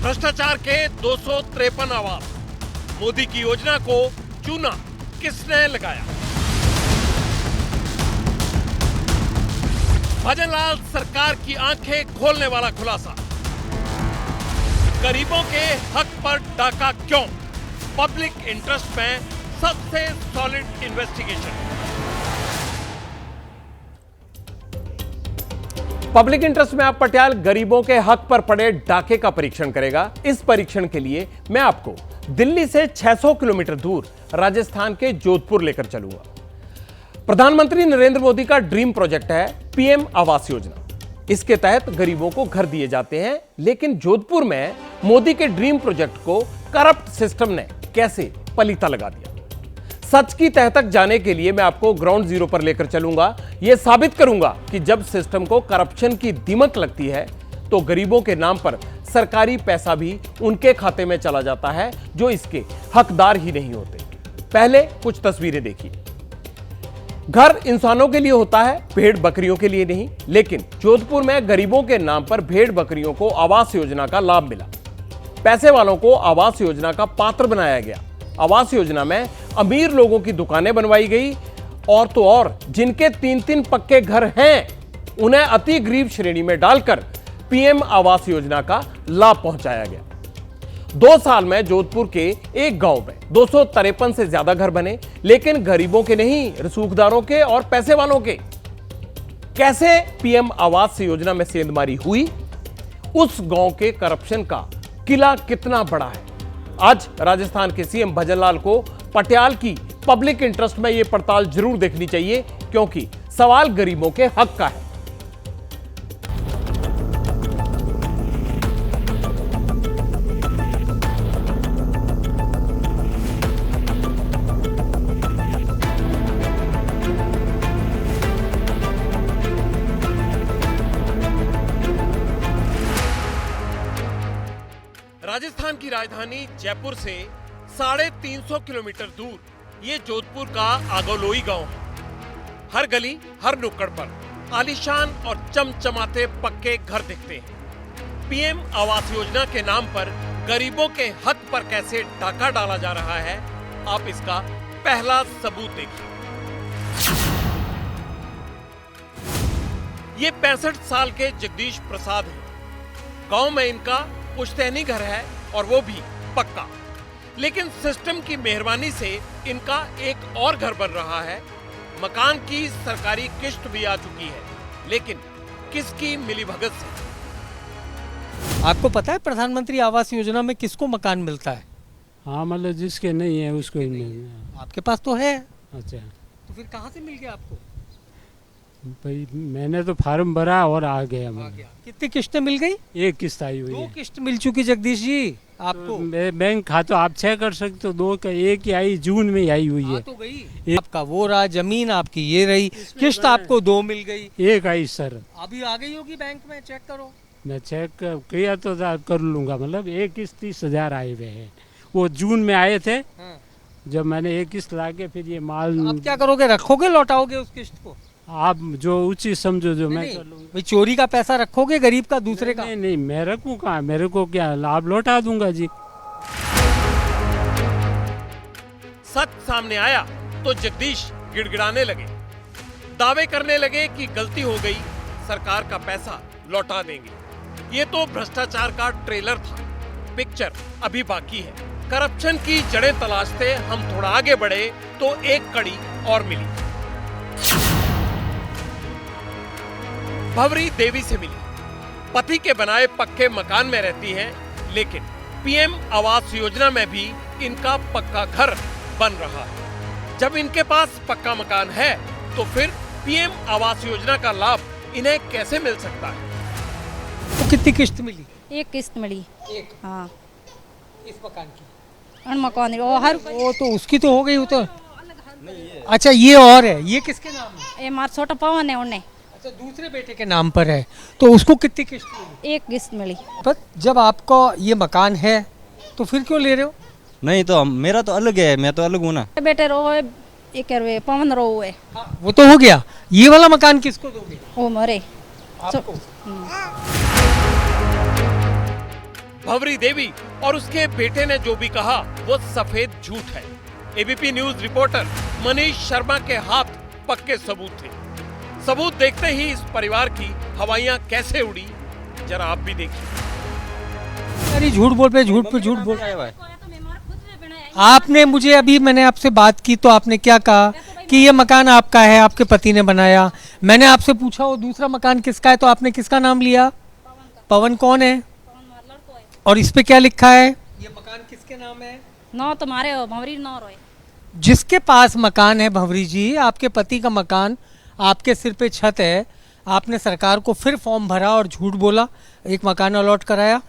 Speaker 9: भ्रष्टाचार के 253 आवास। मोदी की योजना को चूना किसने लगाया? भजनलाल सरकार की आंखें खोलने वाला खुलासा। गरीबों के हक पर डाका क्यों? पब्लिक इंटरेस्ट में सबसे सॉलिड इन्वेस्टिगेशन।
Speaker 1: पब्लिक इंटरेस्ट में आप पटियाल गरीबों के हक पर पड़े डाके का परीक्षण करेगा। इस परीक्षण के लिए मैं आपको दिल्ली से 600 किलोमीटर दूर राजस्थान के जोधपुर लेकर चलूंगा। प्रधानमंत्री नरेंद्र मोदी का ड्रीम प्रोजेक्ट है पीएम आवास योजना। इसके तहत गरीबों को घर दिए जाते हैं, लेकिन जोधपुर में मोदी के ड्रीम प्रोजेक्ट को करप्ट सिस्टम ने कैसे पलीता लगा दिया। सच की तह तक जाने के लिए मैं आपको ग्राउंड जीरो पर लेकर चलूंगा। यह साबित करूंगा कि जब सिस्टम को करप्शन की दीमक लगती है तो गरीबों के नाम पर सरकारी पैसा भी उनके खाते में चला जाता है जो इसके हकदार ही नहीं होते। पहले कुछ तस्वीरें देखिए। घर इंसानों के लिए होता है, भेड़ बकरियों के लिए नहीं। लेकिन जोधपुर में गरीबों के नाम पर भेड़ बकरियों को आवास योजना का लाभ मिला। पैसे वालों को आवास योजना का पात्र बनाया गया। आवास योजना में अमीर लोगों की दुकानें बनवाई गई और तो और जिनके 3-3 पक्के घर हैं उन्हें अति गरीब श्रेणी में डालकर पीएम आवास योजना का लाभ पहुंचाया गया। 2 साल में जोधपुर के एक गांव में 253 से ज्यादा घर बने, लेकिन गरीबों के नहीं, रसूखदारों के और पैसे वालों के। कैसे पीएम आवास योजना में सेंधमारी हुई? उस गांव के करप्शन का किला कितना बड़ा है? आज राजस्थान के सीएम भजनलाल को पटियाल की पब्लिक इंटरेस्ट में यह पड़ताल जरूर देखनी चाहिए, क्योंकि सवाल गरीबों के हक का है।
Speaker 9: राजस्थान की राजधानी जयपुर से 350 किलोमीटर दूर ये जोधपुर का आगोलोई गांव है। हर गली, हर नुक्कड़ पर आलीशान और चमचमाते पक्के घर दिखते हैं। पीएम आवास योजना के नाम पर गरीबों के हक पर कैसे डाका डाला जा रहा है, आप इसका पहला सबूत देखिए। ये 65 साल के जगदीश प्रसाद हैं। गांव में इनका पुश्तैनी घर है और वो भी पक्का। लेकिन सिस्टम की मेहरबानी से इनका एक और घर बन रहा है। मकान की सरकारी किस्त भी आ चुकी है, लेकिन किसकी मिलीभगत से?
Speaker 10: आपको पता है प्रधानमंत्री आवास योजना में किसको मकान मिलता है?
Speaker 11: हाँ मतलब जिसके नहीं है उसको ही मिल।
Speaker 10: आपके पास तो है,
Speaker 11: अच्छा
Speaker 10: तो फिर कहाँ से मिल गया आपको?
Speaker 11: भाई मैंने तो फार्म भरा और आ गया मैं।
Speaker 10: कितनी किस्तें मिल गई?
Speaker 11: एक किस्त आई हुई
Speaker 10: 2
Speaker 11: है।
Speaker 10: किस्त मिल चुकी जगदीश जी आपको।
Speaker 11: बैंक खाता आप चेक कर सकते हो, 2 का एक ही आई, जून में ही आई हुई है।
Speaker 10: तो गई आपका वो रहा, जमीन आपकी ये रही, किस्त आपको 2 मिल गई,
Speaker 11: एक आई सर।
Speaker 10: अभी आ गई होगी बैंक में, चेक करो।
Speaker 11: मैं चेक किया तो कर लूँगा, मतलब एक किस्त 30,000 आए हुए हैं, वो जून में आए थे। जब मैंने एक किस्त ला के फिर ये माल।
Speaker 10: आप क्या करोगे, रखोगे, लौटाओगे उस किस्त को?
Speaker 11: आप जो उचित समझो जो मैं कर लूँगा।
Speaker 10: भाई चोरी का पैसा रखोगे, गरीब का, दूसरे का?
Speaker 11: नहीं मैं रखूँ कहाँ, मेरे को क्या लाभ लौटा दूंगा जी।
Speaker 9: सच सामने आया तो जगदीश गिड़गिड़ाने लगे, दावे करने लगे कि गलती हो गई, सरकार का पैसा लौटा देंगे। ये तो भ्रष्टाचार का ट्रेलर था, पिक्चर अभी बाकी है। करप्शन की जड़ें तलाशते हम थोड़ा आगे बढ़े तो एक कड़ी और मिली। भंवरी देवी से मिली। पति के बनाए पक्के मकान में रहती हैं, लेकिन पीएम आवास योजना में भी इनका पक्का घर बन रहा है। जब इनके पास पक्का मकान है तो फिर पीएम आवास योजना का लाभ इन्हें कैसे मिल सकता है?
Speaker 10: तो कितनी किस्त मिली?
Speaker 12: एक किस्त मिली।
Speaker 10: एक?
Speaker 12: हाँ।
Speaker 10: इस मकान की?
Speaker 12: मकान
Speaker 10: वो तो उसकी तो हो गई, वो तो। अच्छा ये और है, ये किसके नाम है?
Speaker 12: ये हमारा छोटा पवन है उन्हें।
Speaker 10: अच्छा दूसरे बेटे के नाम पर है, तो उसको कितनी किस्त मिली?
Speaker 12: एक किस्त मिली।
Speaker 10: पर जब आपका ये मकान है तो फिर क्यों ले रहे हो?
Speaker 13: नहीं तो मेरा तो अलग है, मैं तो अलग हूँ ना।
Speaker 12: बेटे रो है, एक रुपये पवन रो है।
Speaker 10: वो तो हो गया, ये वाला मकान किसको दोगे?
Speaker 12: वो मरे
Speaker 10: आपको।
Speaker 9: भंवरी देवी और उसके बेटे ने जो भी कहा वो सफेद झूठ है। ABP news reporter Manish Sharma के हाथ पक्के सबूत थे। सबूत देखते ही इस परिवार की हवाइयां कैसे उड़ी, जरा आप भी देखिए।
Speaker 10: अरे झूठ बोल पे झूठ बोल। आपने मुझे अभी, मैंने आपसे बात की तो आपने क्या कहा कि ये मकान आपका है, आपके पति ने बनाया। मैंने आपसे पूछा वो दूसरा मकान किसका है, तो आपने किसका नाम लिया? पवन कौन है? और इस पे क्या लिखा है? ये मकान किसके नाम है?
Speaker 12: नौ तुम्हारे हो, भंवरी नौ रोए।
Speaker 10: जिसके पास मकान है भंवरी जी, आपके पति का मकान, आपके सिर पे छत है, आपने सरकार को फिर फॉर्म भरा और झूठ बोला, एक मकान अलॉट कराया।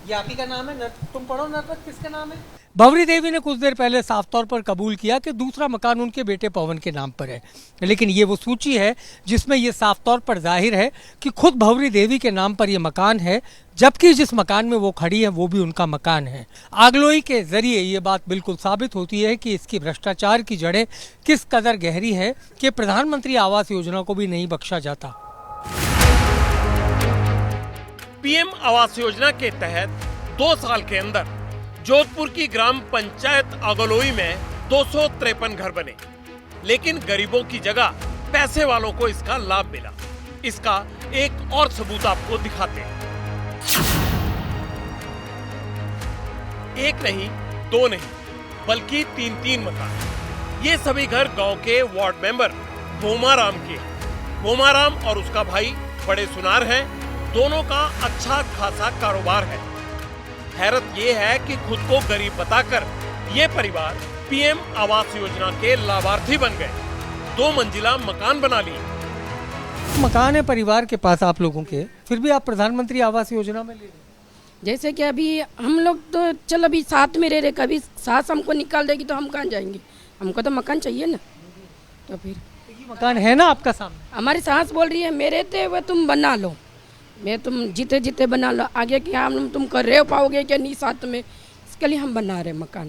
Speaker 10: ये आप ही का नाम है, तुम पढ़ो नरपत किसका नाम है? भंवरी देवी ने कुछ देर पहले साफ तौर पर कबूल किया कि दूसरा मकान उनके बेटे पवन के नाम पर है, लेकिन ये वो सूची है जिसमें ये साफ तौर पर जाहिर है कि खुद भंवरी देवी के नाम पर ये मकान है, जबकि जिस मकान में वो खड़ी है वो भी उनका मकान है। आगलोई के जरिए ये बात बिल्कुल साबित होती है कि इसकी भ्रष्टाचार की जड़ें किस कदर गहरी है कि प्रधानमंत्री आवास योजना को भी नहीं बख्शा जाता।
Speaker 9: पीएम आवास योजना के तहत 2 साल के अंदर जोधपुर की ग्राम पंचायत आगलोई में 253 घर बने, लेकिन गरीबों की जगह पैसे वालों को इसका लाभ मिला। इसका एक और सबूत आपको दिखाते हैं। एक नहीं, 2 नहीं, बल्कि 3 मकान। ये सभी घर गांव के वार्ड मेंबर भोमाराम के। भोमाराम और उसका भाई बड़े सुनार हैं, दोनों का अच्छा खासा कारोबार है। हैरत ये है कि खुद को गरीब बताकर ये परिवार पीएम आवास योजना के लाभार्थी बन गए, 2 मंजिला मकान बना लिए।
Speaker 10: मकान है परिवार के पास आप लोगों के, फिर भी आप प्रधानमंत्री आवास योजना में ले रहे हैं।
Speaker 14: जैसे कि अभी हम लोग तो चल अभी साथ में रह रहे, कभी सास हमको निकाल देगी तो हम कहाँ जाएंगे? हमको तो मकान चाहिए ना। तो फिर
Speaker 10: ये मकान है ना आपका सामने।
Speaker 14: हमारी सास बोल रही है मेरे थे वो तुम बना लो, मैं तुम जीते जीते बना लो, आगे क्या हम तुम कर रहे पाओगे क्या नहीं साथ में, इसके लिए हम बना रहे मकान।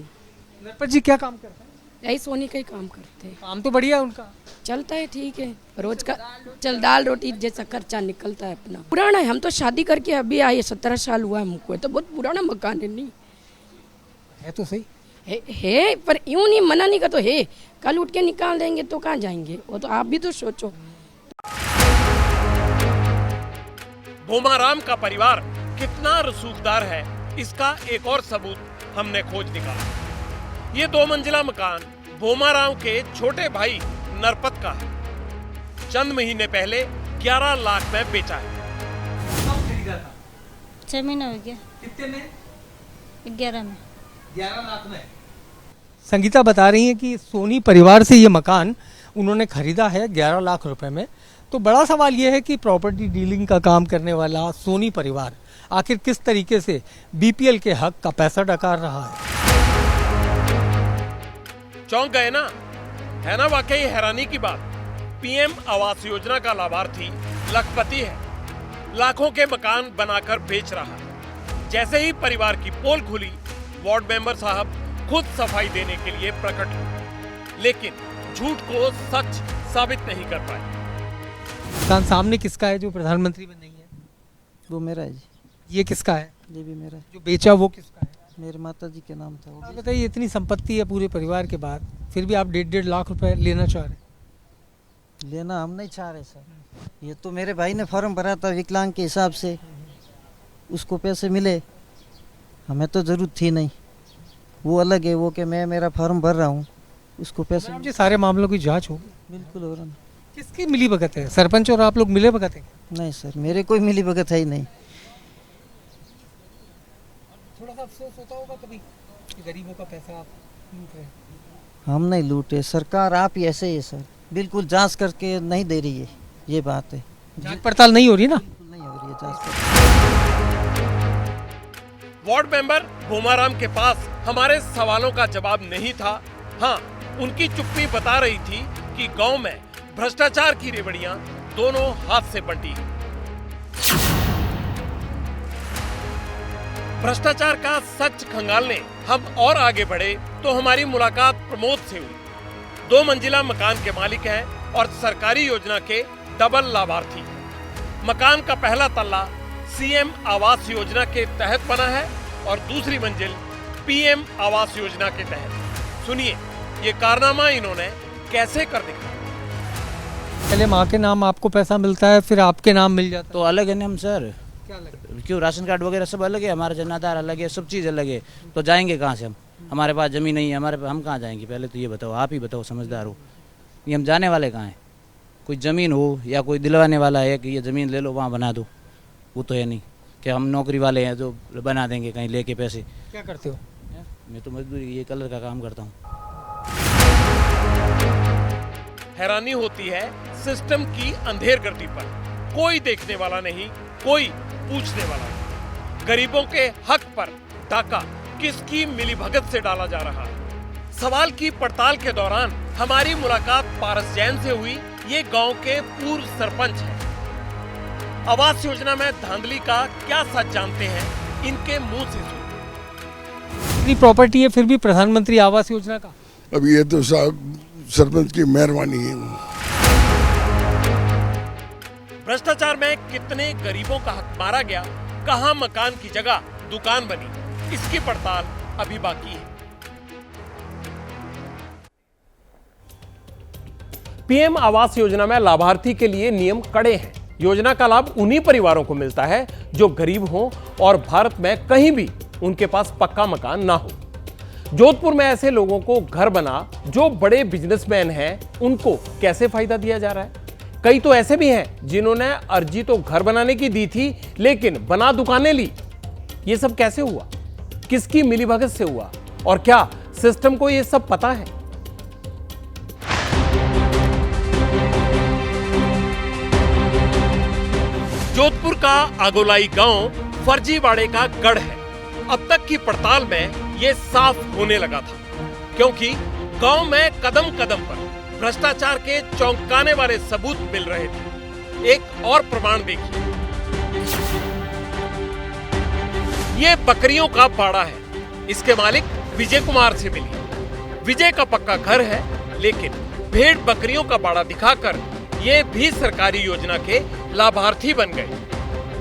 Speaker 10: नरपत जी क्या काम करते हैं?
Speaker 14: यही सोनी का ही काम करते हैं।
Speaker 10: काम तो बढ़िया है उनका,
Speaker 14: चलता है, ठीक है, रोज का चल दाल रोटी जैसा खर्चा निकलता है अपना। पुराना है, हम तो शादी करके अभी आए, 17 साल हुआ है हमको, तो बहुत पुराना मकान है। नहीं
Speaker 10: है तो सही
Speaker 14: है पर यूं नहीं, मना नहीं का तो है, कल उठ के निकाल देंगे तो कहाँ जाएंगे, वो तो आप भी तो सोचो।
Speaker 9: भोमाराम का परिवार कितना रसूखदार है, इसका एक और सबूत हमने खोज निकाला। ये 2 मंजिला मकान भोमाराम के छोटे भाई नरपत का है। चंद महीने पहले 11 लाख में बेचा है।
Speaker 12: 6 महीने हो गया।
Speaker 10: कितने में?
Speaker 12: 11 में।
Speaker 10: 11 लाख में। संगीता बता रही हैं कि सोनी परिवार से ये मकान उन्होंने खरीदा है 11 लाख रुपए में। तो बड़ा सवाल ये है कि प्रॉपर्टी डीलिंग का काम करने वाला सोनी परिवार आखिर किस तरीके से बीपीएल के हक का पैसा डकार रहा है।
Speaker 9: चौंक गए ना? है ना वाकई हैरानी की बात। पीएम आवास योजना का लाभार्थी लखपति है, लाखों के मकान बनाकर बेच रहा है। जैसे ही परिवार की पोल खुली, वार्ड मेंबर साहब खुद सफाई देने के लिए प्रकट हुए, लेकिन झूठ को सच साबित नहीं कर पाए।
Speaker 10: मकान सामने किसका है जो प्रधानमंत्री में नहीं है?
Speaker 15: वो मेरा है जी।
Speaker 10: ये किसका है?
Speaker 15: ये भी मेरा है।
Speaker 10: जो बेचा वो किसका है?
Speaker 15: मेरे माता जी के नाम था वो।
Speaker 10: आप बताइए, इतनी संपत्ति है पूरे परिवार के बाद, फिर भी आप 1.5 लाख रुपए लेना चाह रहे हैं?
Speaker 15: लेना हम नहीं चाह रहे सर। ये तो मेरे भाई ने फॉर्म भरा था विकलांग के हिसाब से, उसको पैसे मिले, हमें तो जरूरत थी नहीं। वो अलग है, वो कि मैं मेरा फॉर्म भर रहा हूँ, उसको पैसे।
Speaker 10: मुझे सारे मामलों की जांच होगी।
Speaker 15: बिल्कुल हो रहा।
Speaker 10: किसकी मिली भगत है? सरपंच और आप लोग मिले भगत हैं?
Speaker 15: नहीं सर, मेरे कोई मिली भगत है ही नहीं।
Speaker 10: थोड़ा सा अफसोस होता होगा कभी कि गरीबों का पैसा आप लूट रहे हैं?
Speaker 15: हम नहीं लूटे, सरकार आप ही ऐसे ही है सर, बिल्कुल जांच करके नहीं दे रही है, ये बात है।
Speaker 10: जांच पड़ताल नहीं हो रही ना?
Speaker 15: नहीं हो रही है जांच।
Speaker 9: वार्ड मेंबर भूमाराम के पास हमारे सवालों का जवाब नहीं था। हाँ, उनकी चुप्पी बता रही थी कि गांव में भ्रष्टाचार की रेवड़ियां दोनों हाथ से बंटी हैं। भ्रष्टाचार का सच खंगालने हम और आगे बढ़े तो हमारी मुलाकात प्रमोद से हुई। 2 मंजिला मकान के मालिक हैं और सरकारी योजना के डबल लाभार्थी। मकान का पहला तल्ला सीएम आवास योजना के तहत बना है और दूसरी मंजिल पीएम आवास योजना के तहत। सुनिए ये कारनामा इन्होंने कैसे कर दिखाया।
Speaker 10: पहले माँ के नाम आपको पैसा मिलता है, फिर आपके नाम मिल जाता है।
Speaker 16: तो अलग है ना हम सर।
Speaker 10: क्या अलग है?
Speaker 16: क्यों, राशन कार्ड वगैरह सब अलग है, हमारा जनाधार अलग है, सब चीज़ अलग है। तो जाएंगे कहाँ से हम? हमारे पास जमीन नहीं है, हम कहाँ जाएंगे? पहले तो ये बताओ, आप ही बताओ, समझदार हो। ये हम जाने वाले कहाँ हैं? कोई ज़मीन हो या कोई दिलवाने वाला है कि ये ज़मीन ले लो वहाँ बना दो, वो तो है नहीं कि हम नौकरी वाले हैं जो बना देंगे कहीं लेके पैसे।
Speaker 10: क्या करते हो?
Speaker 16: मैं तो मजदूरी, ये कलर का काम करता हूँ।
Speaker 9: हैरानी होती है सिस्टम की अंधेरगर्दी पर। कोई देखने वाला नहीं, कोई पूछने वाला नहीं। गरीबों के हक पर डाका किसकी मिलीभगत से डाला जा रहा है? सवाल की पड़ताल के दौरान हमारी मुलाकात पारस जैन से हुई। ये गांव के पूर्व सरपंच हैं। आवास योजना में धांधली का क्या सच जानते हैं, इनके मुंह से सुनिए।
Speaker 10: इतनी प्रॉपर्टी है फिर भी प्रधानमंत्री आवास योजना का?
Speaker 17: अब ये तो साहब सरपंच की मेहरबानी है।
Speaker 9: भ्रष्टाचार में कितने गरीबों का हक मारा गया, कहां मकान की जगह दुकान बनी, इसकी पड़ताल अभी बाकी है।
Speaker 1: पीएम आवास योजना में लाभार्थी के लिए नियम कड़े हैं। योजना का लाभ उन्हीं परिवारों को मिलता है जो गरीब हों और भारत में कहीं भी उनके पास पक्का मकान ना हो। जोधपुर में ऐसे लोगों को घर बना जो बड़े बिजनेसमैन हैं, उनको कैसे फायदा दिया जा रहा है? कई तो ऐसे भी हैं जिन्होंने अर्जी तो घर बनाने की दी थी लेकिन बना दुकानें ली। ये सब कैसे हुआ? किसकी मिलीभगत से हुआ? और क्या सिस्टम को ये सब पता है?
Speaker 9: जोधपुर का आगोलाई गांव फर्जीवाड़े का गढ़ है। अब तक की पड़ताल में ये साफ होने लगा था, क्योंकि गांव में कदम कदम पर भ्रष्टाचार के चौंकाने वाले सबूत मिल रहे थे। एक और प्रमाण देखिए, ये बकरियों का बाड़ा है। इसके मालिक विजय कुमार से मिली। विजय का पक्का घर है, लेकिन भेड़ बकरियों का बाड़ा दिखाकर ये भी सरकारी योजना के लाभार्थी बन गए।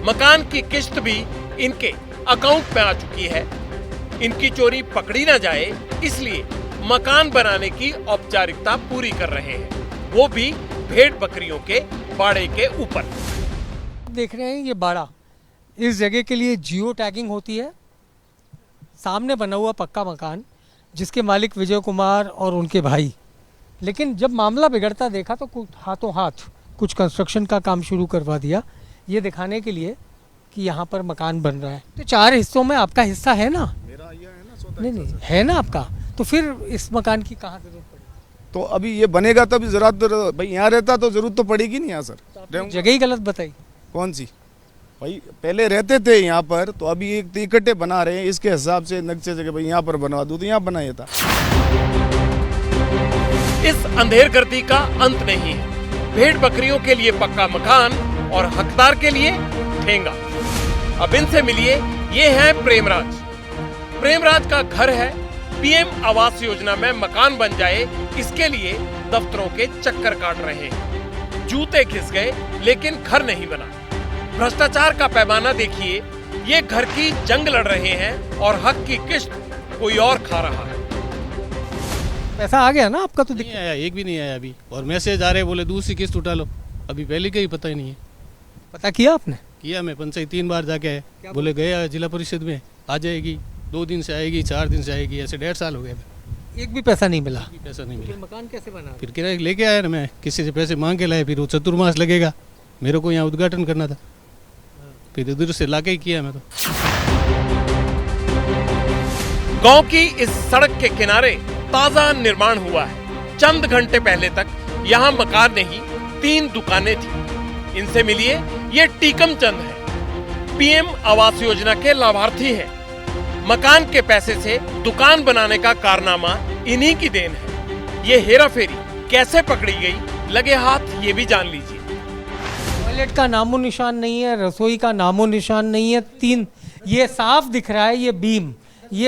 Speaker 9: मकान की किस्त भी इनके अकाउंट में आ चुकी है। इनकी चोरी पकड़ी ना जाए इसलिए मकान बनाने की औपचारिकता पूरी कर रहे हैं, वो भी भेड़ बकरियों के बाड़े के ऊपर।
Speaker 10: देख रहे हैं ये बाड़ा, इस जगह के लिए जियो टैगिंग होती है। सामने बना हुआ पक्का मकान जिसके मालिक विजय कुमार और उनके भाई। लेकिन जब मामला बिगड़ता देखा तो हाथों हाथ कुछ कंस्ट्रक्शन का काम शुरू करवा दिया, ये दिखाने के लिए कि यहाँ पर मकान बन रहा है, तो 4 हिस्सों में आपका हिस्सा है ना? मेरा ये है ना, नहीं है ना आपका, तो फिर इस मकान की कहाँ जरूरत पड़ी?
Speaker 18: तो अभी ये बनेगा तभी जरूरत, भाई यहाँ रहता तो जरूरत तो पड़ेगी नहीं यहाँ सर।
Speaker 10: तो जगह ही गलत बताई।
Speaker 18: कौन सी? भाई पहले रहते थे यहाँ पर, तो अभी एक इकट्ठे बना रहे हैं, इसके हिसाब से नक्शे जगह भाई यहाँ पर बनवा दूं तो यहाँ बनाया था।
Speaker 9: इस अंधेरगर्दी का अंत नहीं है। भेड़ बकरियों के लिए पक्का मकान और हकदार के लिए ठेंगा। अब इनसे मिलिए, ये हैं प्रेमराज। प्रेमराज का घर है। पीएम आवास योजना में मकान बन जाए, इसके लिए दफ्तरों के चक्कर काट रहे हैं। जूते घिस गए लेकिन घर नहीं बना। भ्रष्टाचार का पैमाना देखिए। ये घर की जंग लड़ रहे हैं और हक की किश्त कोई और खा रहा है।
Speaker 10: पैसा आ गया ना आपका? तो
Speaker 19: नहीं आया, एक भी नहीं आया अभी। और मैसेज आ रहे, बोले दूसरी किस्त उठा लो। अभी पहले का ही पता ही नहीं है।
Speaker 10: पता किया आपने?
Speaker 19: किया, मैं पंचायत 3 बार जाके आया। बोले गया जिला परिषद में आ जाएगी, 2 दिन से आएगी, 4 दिन से आएगी, ऐसे 1.5 साल हो गए।
Speaker 10: एक भी पैसा नहीं मिला?
Speaker 19: पैसा नहीं मिला।
Speaker 10: मकान कैसे बना?
Speaker 19: फिर किराए लेके आया ना, मैं किसी से पैसे मांग के लाया। फिर वो चतुर्मास लगेगा, मेरे को यहाँ उद्घाटन करना था, फिर उधर से लाके ही किया मैं तो।
Speaker 9: गांव की इस सड़क के किनारे ताजा निर्माण हुआ है। चंद घंटे पहले तक यहाँ मकान नहीं, 3 दुकानें थी। इनसे मिलिए, ये टीकम चंद है। पीएम आवास योजना के लाभार्थी हैं। मकान के पैसे से दुकान बनाने का कारनामा इन्हीं की देन है। ये हेराफेरी कैसे पकड़ी गई, लगे हाथ ये भी जान लीजिए।
Speaker 10: टॉयलेट का नामो निशान नहीं है, रसोई का नामो निशान नहीं है। 3 ये साफ दिख रहा है, ये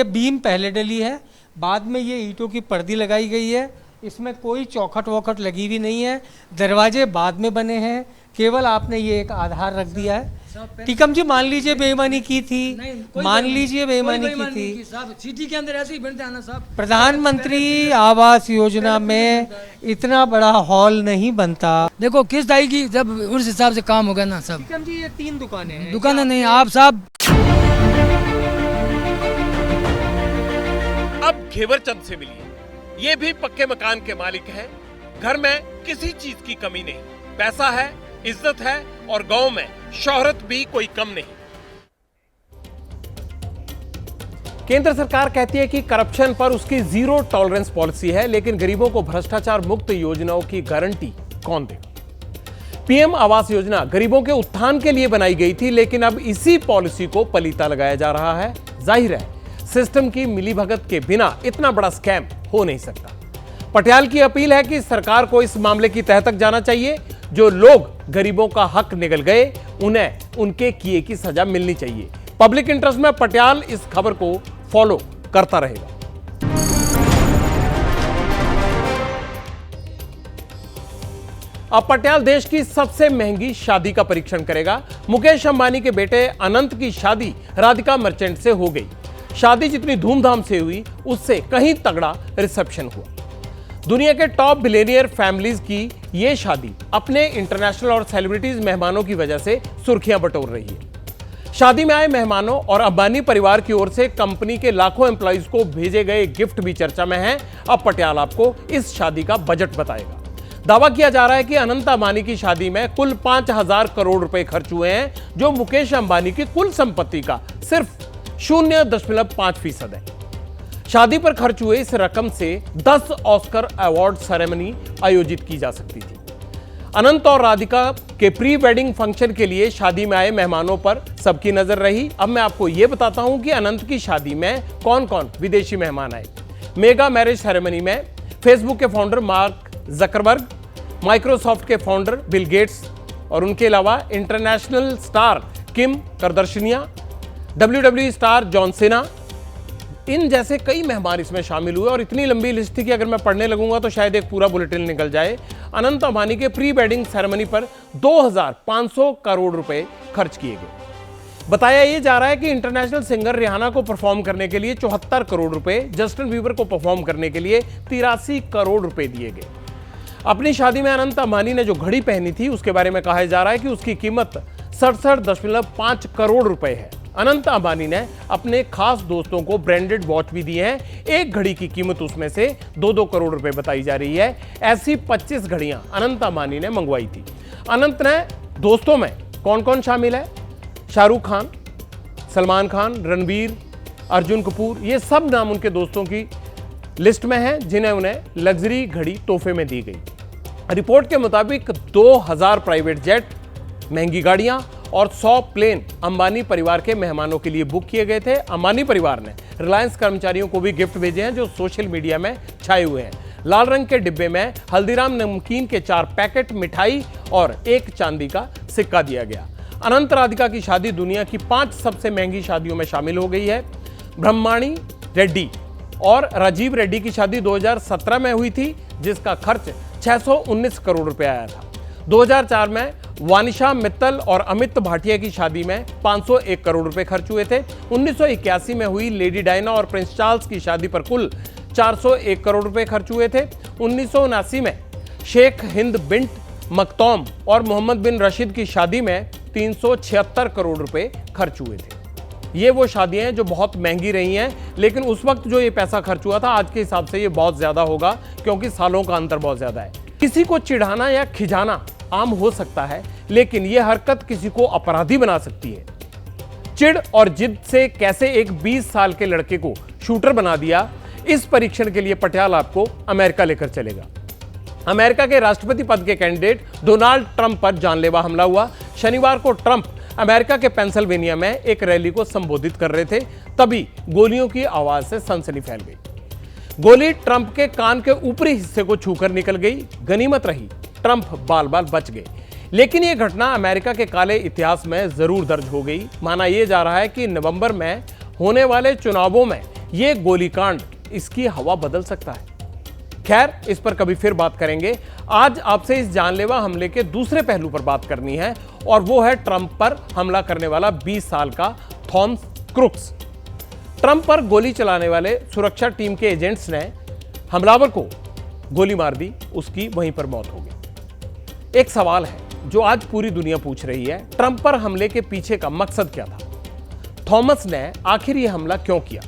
Speaker 10: बीम पहले डली है, बाद में ये ईंटों की पर्दी लगाई गई है। इसमें कोई चौखट वौखट लगी हुई नहीं है। दरवाजे बाद में बने हैं, केवल आपने ये एक आधार रख दिया है। टीकम जी मान लीजिए बेईमानी की थी, मान लीजिए बेईमानी की थी।
Speaker 14: सिटी के अंदर ऐसे ही बनते हैं ना साहब।
Speaker 10: प्रधानमंत्री आवास योजना में इतना बड़ा हॉल नहीं बनता।
Speaker 14: देखो किस्त आएगी जब उस हिसाब से काम होगा ना सब।
Speaker 10: टीकम जी ये 3 दुकानें हैं।
Speaker 14: दुकानें नहीं आप साहब।
Speaker 9: अब घेवरचंद से मिलिए। ये भी पक्के मकान के मालिक हैं। घर में किसी चीज की कमी नहीं, पैसा है, इज्जत है और गांव में शोहरत भी कोई कम नहीं। केंद्र सरकार कहती है कि करप्शन पर उसकी 0 टॉलरेंस पॉलिसी है, लेकिन गरीबों को भ्रष्टाचार मुक्त योजनाओं की गारंटी कौन देगा? पीएम आवास योजना गरीबों के उत्थान के लिए बनाई गई थी, लेकिन अब इसी पॉलिसी को पलीता लगाया जा रहा है। जाहिर है सिस्टम की मिलीभगत के बिना इतना बड़ा स्कैम हो नहीं सकता। पटियाल की अपील है कि सरकार को इस मामले की तह तक जाना चाहिए। जो लोग गरीबों का हक निगल गए, उन्हें उनके किए की सजा मिलनी चाहिए। पब्लिक इंटरेस्ट में पटियाल इस खबर को फॉलो करता रहेगा। अब पटियाल देश की सबसे महंगी शादी का परीक्षण करेगा। मुकेश अंबानी के बेटे अनंत की शादी राधिका मर्चेंट से हो गई। शादी जितनी धूमधाम से हुई, उससे कहीं तगड़ा रिसेप्शन हुआ। दुनिया के टॉप बिलियनियर फैमिलीज की यह शादी अपने इंटरनेशनल और सेलिब्रिटीज मेहमानों की वजह से सुर्खियां बटोर रही है। शादी में आए मेहमानों और अंबानी परिवार की ओर से कंपनी के लाखों एम्प्लॉइज को भेजे गए गिफ्ट भी चर्चा में हैं। अब पटियाल आपको इस शादी का बजट बताएगा। दावा किया जा रहा है कि अनंत अंबानी की शादी में कुल 5000 करोड़ रुपए खर्च हुए हैं, जो मुकेश अंबानी की कुल संपत्ति का सिर्फ 0.5% है। शादी पर खर्च हुए इस रकम से 10 ऑस्कर अवार्ड सेरेमनी आयोजित की जा सकती थी। अनंत और राधिका के प्री वेडिंग फंक्शन के लिए शादी में आए मेहमानों पर सबकी नजर रही। अब मैं आपको यह बताता हूं कि अनंत की शादी में कौन कौन विदेशी मेहमान आए। मेगा मैरिज सेरेमनी में फेसबुक के फाउंडर मार्क जकरबर्ग, माइक्रोसॉफ्ट के फाउंडर बिल गेट्स और उनके अलावा international star Kim Kardashian, WWE star John Cena, इन जैसे कई मेहमान इसमें शामिल हुए। और इतनी लंबी लिस्ट थी कि अगर मैं पढ़ने लगूंगा तो शायद एक पूरा बुलेटिन निकल जाए। अनंत अंबानी के प्री वेडिंग सेरेमनी पर 2500 करोड़ रुपए खर्च किए गए। बताया यह जा रहा है कि इंटरनेशनल सिंगर रिहाना को परफॉर्म करने के लिए 74 करोड़ रुपए, जस्टिन बीबर को परफॉर्म करने के लिए 83 करोड़ रुपए दिए गए। अपनी शादी में अनंत अंबानी ने जो घड़ी पहनी थी, उसके बारे में कहा जा रहा है कि उसकी कीमत 67.5 करोड़ रुपए है। अनंत अंबानी ने अपने खास दोस्तों को ब्रांडेड वॉच भी दी है। एक घड़ी की कीमत उसमें से 2-2 करोड़ रुपए बताई जा रही है। ऐसी 25 घड़ियां अनंत अंबानी ने मंगवाई थी। अनंत ने दोस्तों में कौन कौन शामिल है?
Speaker 1: शाहरुख खान, सलमान खान, रणबीर, अर्जुन कपूर, ये सब नाम उनके दोस्तों की लिस्ट में हैं जिन्हें उन्हें लग्जरी घड़ी तोहफे में दी गई। रिपोर्ट के मुताबिक 2000 प्राइवेट जेट, महंगी गाड़ियां और 100 प्लेन अंबानी परिवार के मेहमानों के लिए बुक किए गए थे। अंबानी परिवार ने रिलायंस कर्मचारियों को भी गिफ्ट भेजे हैं जो सोशल मीडिया में छाए हुए हैं। लाल रंग के डिब्बे में हल्दीराम नमकीन के 4 पैकेट, मिठाई और 1 चांदी का सिक्का दिया गया। अनंत राधिका की शादी दुनिया की 5 सबसे महंगी शादियों में शामिल हो गई है। ब्रह्माणी रेड्डी और राजीव रेड्डी की शादी 2017 में हुई थी, जिसका खर्च 619 करोड़ रुपए आया था। 2004 में वानिशा मित्तल और अमित भाटिया की शादी में 501 करोड़ रुपए खर्च हुए थे। 1981 में हुई लेडी डायना और प्रिंस चार्ल्स की शादी पर कुल 401 करोड़ रुपए खर्च हुए थे। 1979 में शेख हिंद बिंट मखतौम और मोहम्मद बिन रशीद की शादी में 376 करोड़ रुपए खर्च हुए थे। ये वो शादियां हैं जो बहुत महंगी रही हैं, लेकिन उस वक्त जो ये पैसा खर्च हुआ था आज के हिसाब से ये बहुत ज्यादा होगा, क्योंकि सालों का अंतर बहुत ज्यादा है। किसी को चिढ़ाना या खिजाना आम हो सकता है, लेकिन यह हरकत किसी को अपराधी बना सकती है। चिढ़ और जिद से कैसे एक 20 साल के लड़के को शूटर बना दिया, इस परीक्षण के लिए पटियाल आपको अमेरिका लेकर चलेगा। अमेरिका के राष्ट्रपति पद के कैंडिडेट डोनाल्ड ट्रंप पर जानलेवा हमला हुआ। शनिवार को ट्रंप अमेरिका के पेंसिल्वेनिया में एक रैली को संबोधित कर रहे थे, तभी गोलियों की आवाज से सनसनी फैल गई। गोली ट्रंप के कान के ऊपरी हिस्से को छूकर निकल गई। गनीमत रही, ट्रंप बाल बाल बच गए। लेकिन यह घटना अमेरिका के काले इतिहास में जरूर दर्ज हो गई। माना यह जा रहा है कि नवंबर में होने वाले चुनावों में यह गोलीकांड इसकी हवा बदल सकता है। खैर, इस पर कभी फिर बात करेंगे। आज आपसे इस जानलेवा हमले के दूसरे पहलू पर बात करनी है, और वो है ट्रंप पर हमला करने वाला 20 साल का थॉमस क्रुक्स। ट्रंप पर गोली चलाने वाले सुरक्षा टीम के एजेंट्स ने हमलावर को गोली मार दी, उसकी वहीं पर मौत हो गई। एक सवाल है जो आज पूरी दुनिया पूछ रही है, ट्रंप पर हमले के पीछे का मकसद क्या था? थॉमस ने आखिर यह हमला क्यों किया?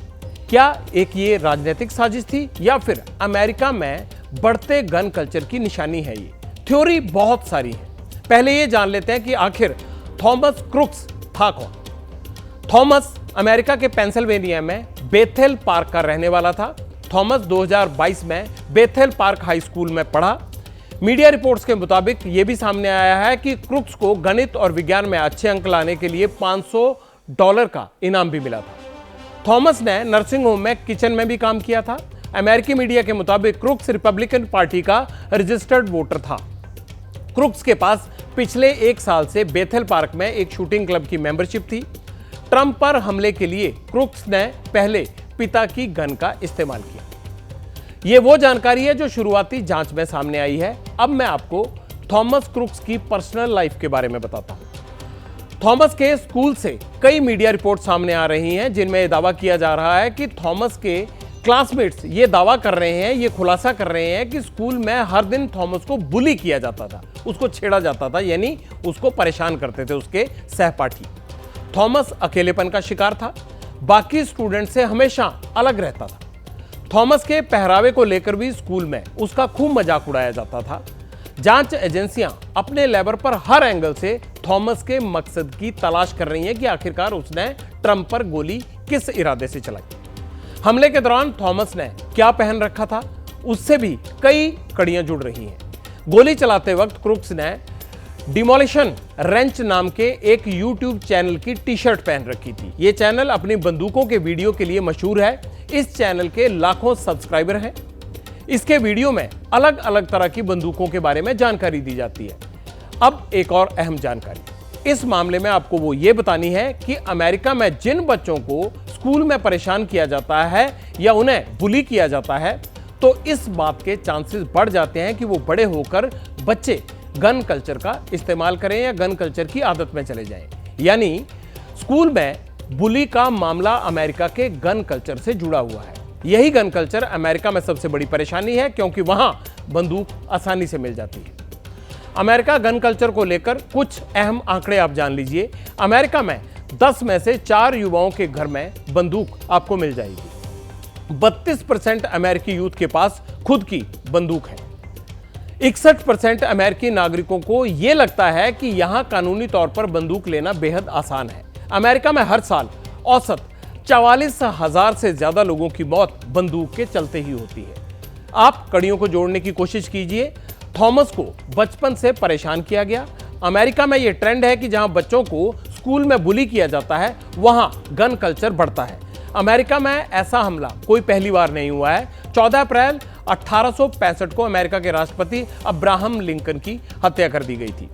Speaker 1: क्या एक ये राजनीतिक साजिश थी, या फिर अमेरिका में बढ़ते गन कल्चर की निशानी है? ये थ्योरी बहुत सारी है। पहले ये जान लेते हैं कि आखिर थॉमस क्रुक्स था कौन। थॉमस अमेरिका के पेंसिल्वेनिया में बेथेल पार्क का रहने वाला था। थॉमस 2022 में बेथेल पार्क हाई स्कूल में पढ़ा। मीडिया रिपोर्ट्स के मुताबिक यह भी सामने आया है कि क्रुक्स को गणित और विज्ञान में अच्छे अंक लाने के लिए $500 का इनाम भी मिला था। थॉमस ने नर्सिंग होम में किचन में भी काम किया था। अमेरिकी मीडिया के मुताबिक क्रुक्स रिपब्लिकन पार्टी का रजिस्टर्ड वोटर था। क्रुक्स के पास पिछले 1 साल से बेथेल पार्क में एक शूटिंग क्लब की मेंबरशिप थी। ट्रंप पर हमले के लिए क्रुक्स ने पहले पिता की गन का इस्तेमाल किया। यह वो जानकारी है जो शुरुआती जांच में सामने आई है। अब मैं आपको थॉमस क्रुक्स की पर्सनल लाइफ के बारे में बताता हूं। थॉमस के स्कूल से कई मीडिया रिपोर्ट सामने आ रही हैं, जिनमें यह दावा किया जा रहा है कि थॉमस के क्लासमेट्स ये दावा कर रहे हैं, ये खुलासा कर रहे हैं कि स्कूल में हर दिन थॉमस को बुली किया जाता था, उसको छेड़ा जाता था, यानी उसको परेशान करते थे उसके सहपाठी। थॉमस अकेलेपन का शिकार था, बाकी स्टूडेंट से हमेशा अलग रहता था। थॉमस के पहरावे को लेकर भी स्कूल में उसका खूब मजाक उड़ाया जाता था। जांच एजेंसियां अपने लेबर पर हर एंगल से थॉमस के मकसद की तलाश कर रही हैं कि आखिरकार उसने ट्रंप पर गोली किस इरादे से चलाई। हमले के दौरान थॉमस ने क्या पहन रखा था, उससे भी कई कड़ियां जुड़ रही हैं। गोली चलाते वक्त क्रुक्स ने डिमोलिशन रेंच नाम के एक YouTube चैनल की टी-शर्ट पहन रखी थी। यह चैनल अपनी बंदूकों के वीडियो के लिए मशहूर है। इस चैनल के लाखों सब्सक्राइबर हैं। इसके वीडियो में अलग अलग तरह की बंदूकों के बारे में जानकारी दी जाती है। अब एक और अहम जानकारी इस मामले में आपको वो ये बतानी है कि अमेरिका में जिन बच्चों को स्कूल में परेशान किया जाता है या उन्हें बुली किया जाता है, तो इस बात के चांसेस बढ़ जाते हैं कि वो बड़े होकर बच्चे गन कल्चर का इस्तेमाल करें या गन कल्चर की आदत में चले जाएं। यानी स्कूल में बुली का मामला अमेरिका के गन कल्चर से जुड़ा हुआ है। यही गन कल्चर अमेरिका में सबसे बड़ी परेशानी है, क्योंकि वहां बंदूक आसानी से मिल जाती है। अमेरिका गन कल्चर को लेकर कुछ अहम आंकड़े आप जान लीजिए। अमेरिका में 10 में से 4 युवाओं के घर में बंदूक आपको मिल जाएगी। 32% अमेरिकी यूथ के पास खुद की बंदूक है। 61% अमेरिकी नागरिकों को यह लगता है कि यहां कानूनी तौर पर बंदूक लेना बेहद आसान है। अमेरिका में हर साल औसत 44,000 से ज्यादा लोगों की मौत बंदूक के चलते ही होती है। आप कड़ियों को जोड़ने की कोशिश कीजिए। थॉमस को बचपन से परेशान किया गया। अमेरिका में यह ट्रेंड है कि जहां बच्चों को स्कूल में बुली किया जाता है, वहां गन कल्चर बढ़ता है। अमेरिका में ऐसा हमला कोई पहली बार नहीं हुआ है। 14 अप्रैल 1865 को अमेरिका के राष्ट्रपति अब्राहम लिंकन की हत्या कर दी गई थी।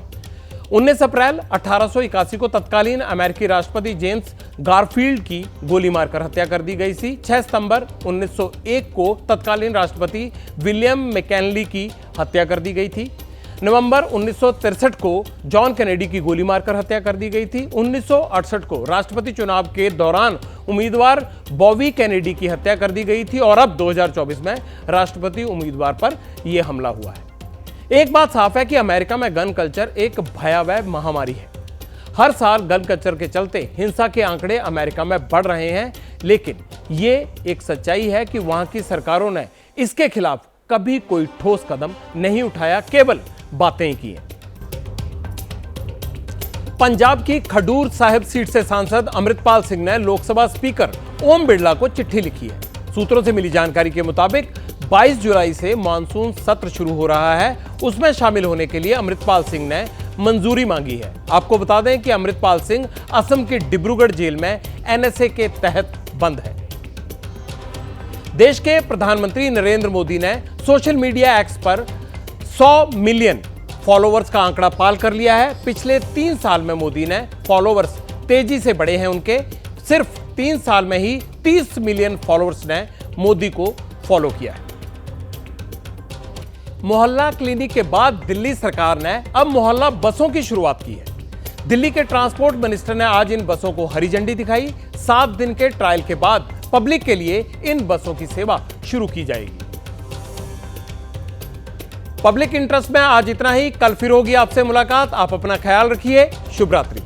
Speaker 1: 19 अप्रैल 1881 को तत्कालीन अमेरिकी राष्ट्रपति जेम्स गारफील्ड की गोली मारकर हत्या कर दी गई थी। 6 सितंबर 1901 को तत्कालीन राष्ट्रपति विलियम मैकिनली की हत्या कर दी गई थी। नवंबर 1963 को जॉन कैनेडी की गोली मारकर हत्या कर दी गई थी। 1968 को राष्ट्रपति चुनाव के दौरान उम्मीदवार बॉबी कैनेडी की हत्या कर दी गई थी और अब 2024 में राष्ट्रपति उम्मीदवार पर यह हमला हुआ है। एक बात साफ है कि अमेरिका में गन कल्चर एक भयावह महामारी है। हर साल गन कल्चर के चलते हिंसा के आंकड़े अमेरिका में बढ़ रहे हैं, लेकिन ये एक सच्चाई है कि वहां की सरकारों ने इसके खिलाफ कभी कोई ठोस कदम नहीं उठाया, केवल बातें ही की हैं। पंजाब की खडूर साहिब सीट से सांसद अमृतपाल सिंह ने लोकसभा स्पीकर ओम बिरला को चिट्ठी लिखी है। सूत्रों से मिली जानकारी के मुताबिक 22 जुलाई से मानसून सत्र शुरू हो रहा है। उसमें शामिल होने के लिए अमृतपाल सिंह ने मंजूरी मांगी है। आपको बता दें कि अमृतपाल सिंह असम की डिब्रूगढ़ जेल में एनएसए के तहत बंद है। देश के प्रधानमंत्री नरेंद्र मोदी ने सोशल मीडिया एक्स पर 100 मिलियन फॉलोवर्स का आंकड़ा पार कर लिया है। पिछले 3 साल में मोदी ने फॉलोवर्स तेजी से बढ़े हैं उनके। सिर्फ 3 साल में ही 30 मिलियन फॉलोवर्स ने मोदी को फॉलो किया है। मोहल्ला क्लिनिक के बाद दिल्ली सरकार ने अब मोहल्ला बसों की शुरुआत की है। दिल्ली के ट्रांसपोर्ट मिनिस्टर ने आज इन बसों को हरी झंडी दिखाई। 7 दिन के ट्रायल के बाद पब्लिक के लिए इन बसों की सेवा शुरू की जाएगी। पब्लिक इंटरेस्ट में आज इतना ही। कल फिर होगी आपसे मुलाकात। आप अपना ख्याल रखिए। शुभ रात्रि।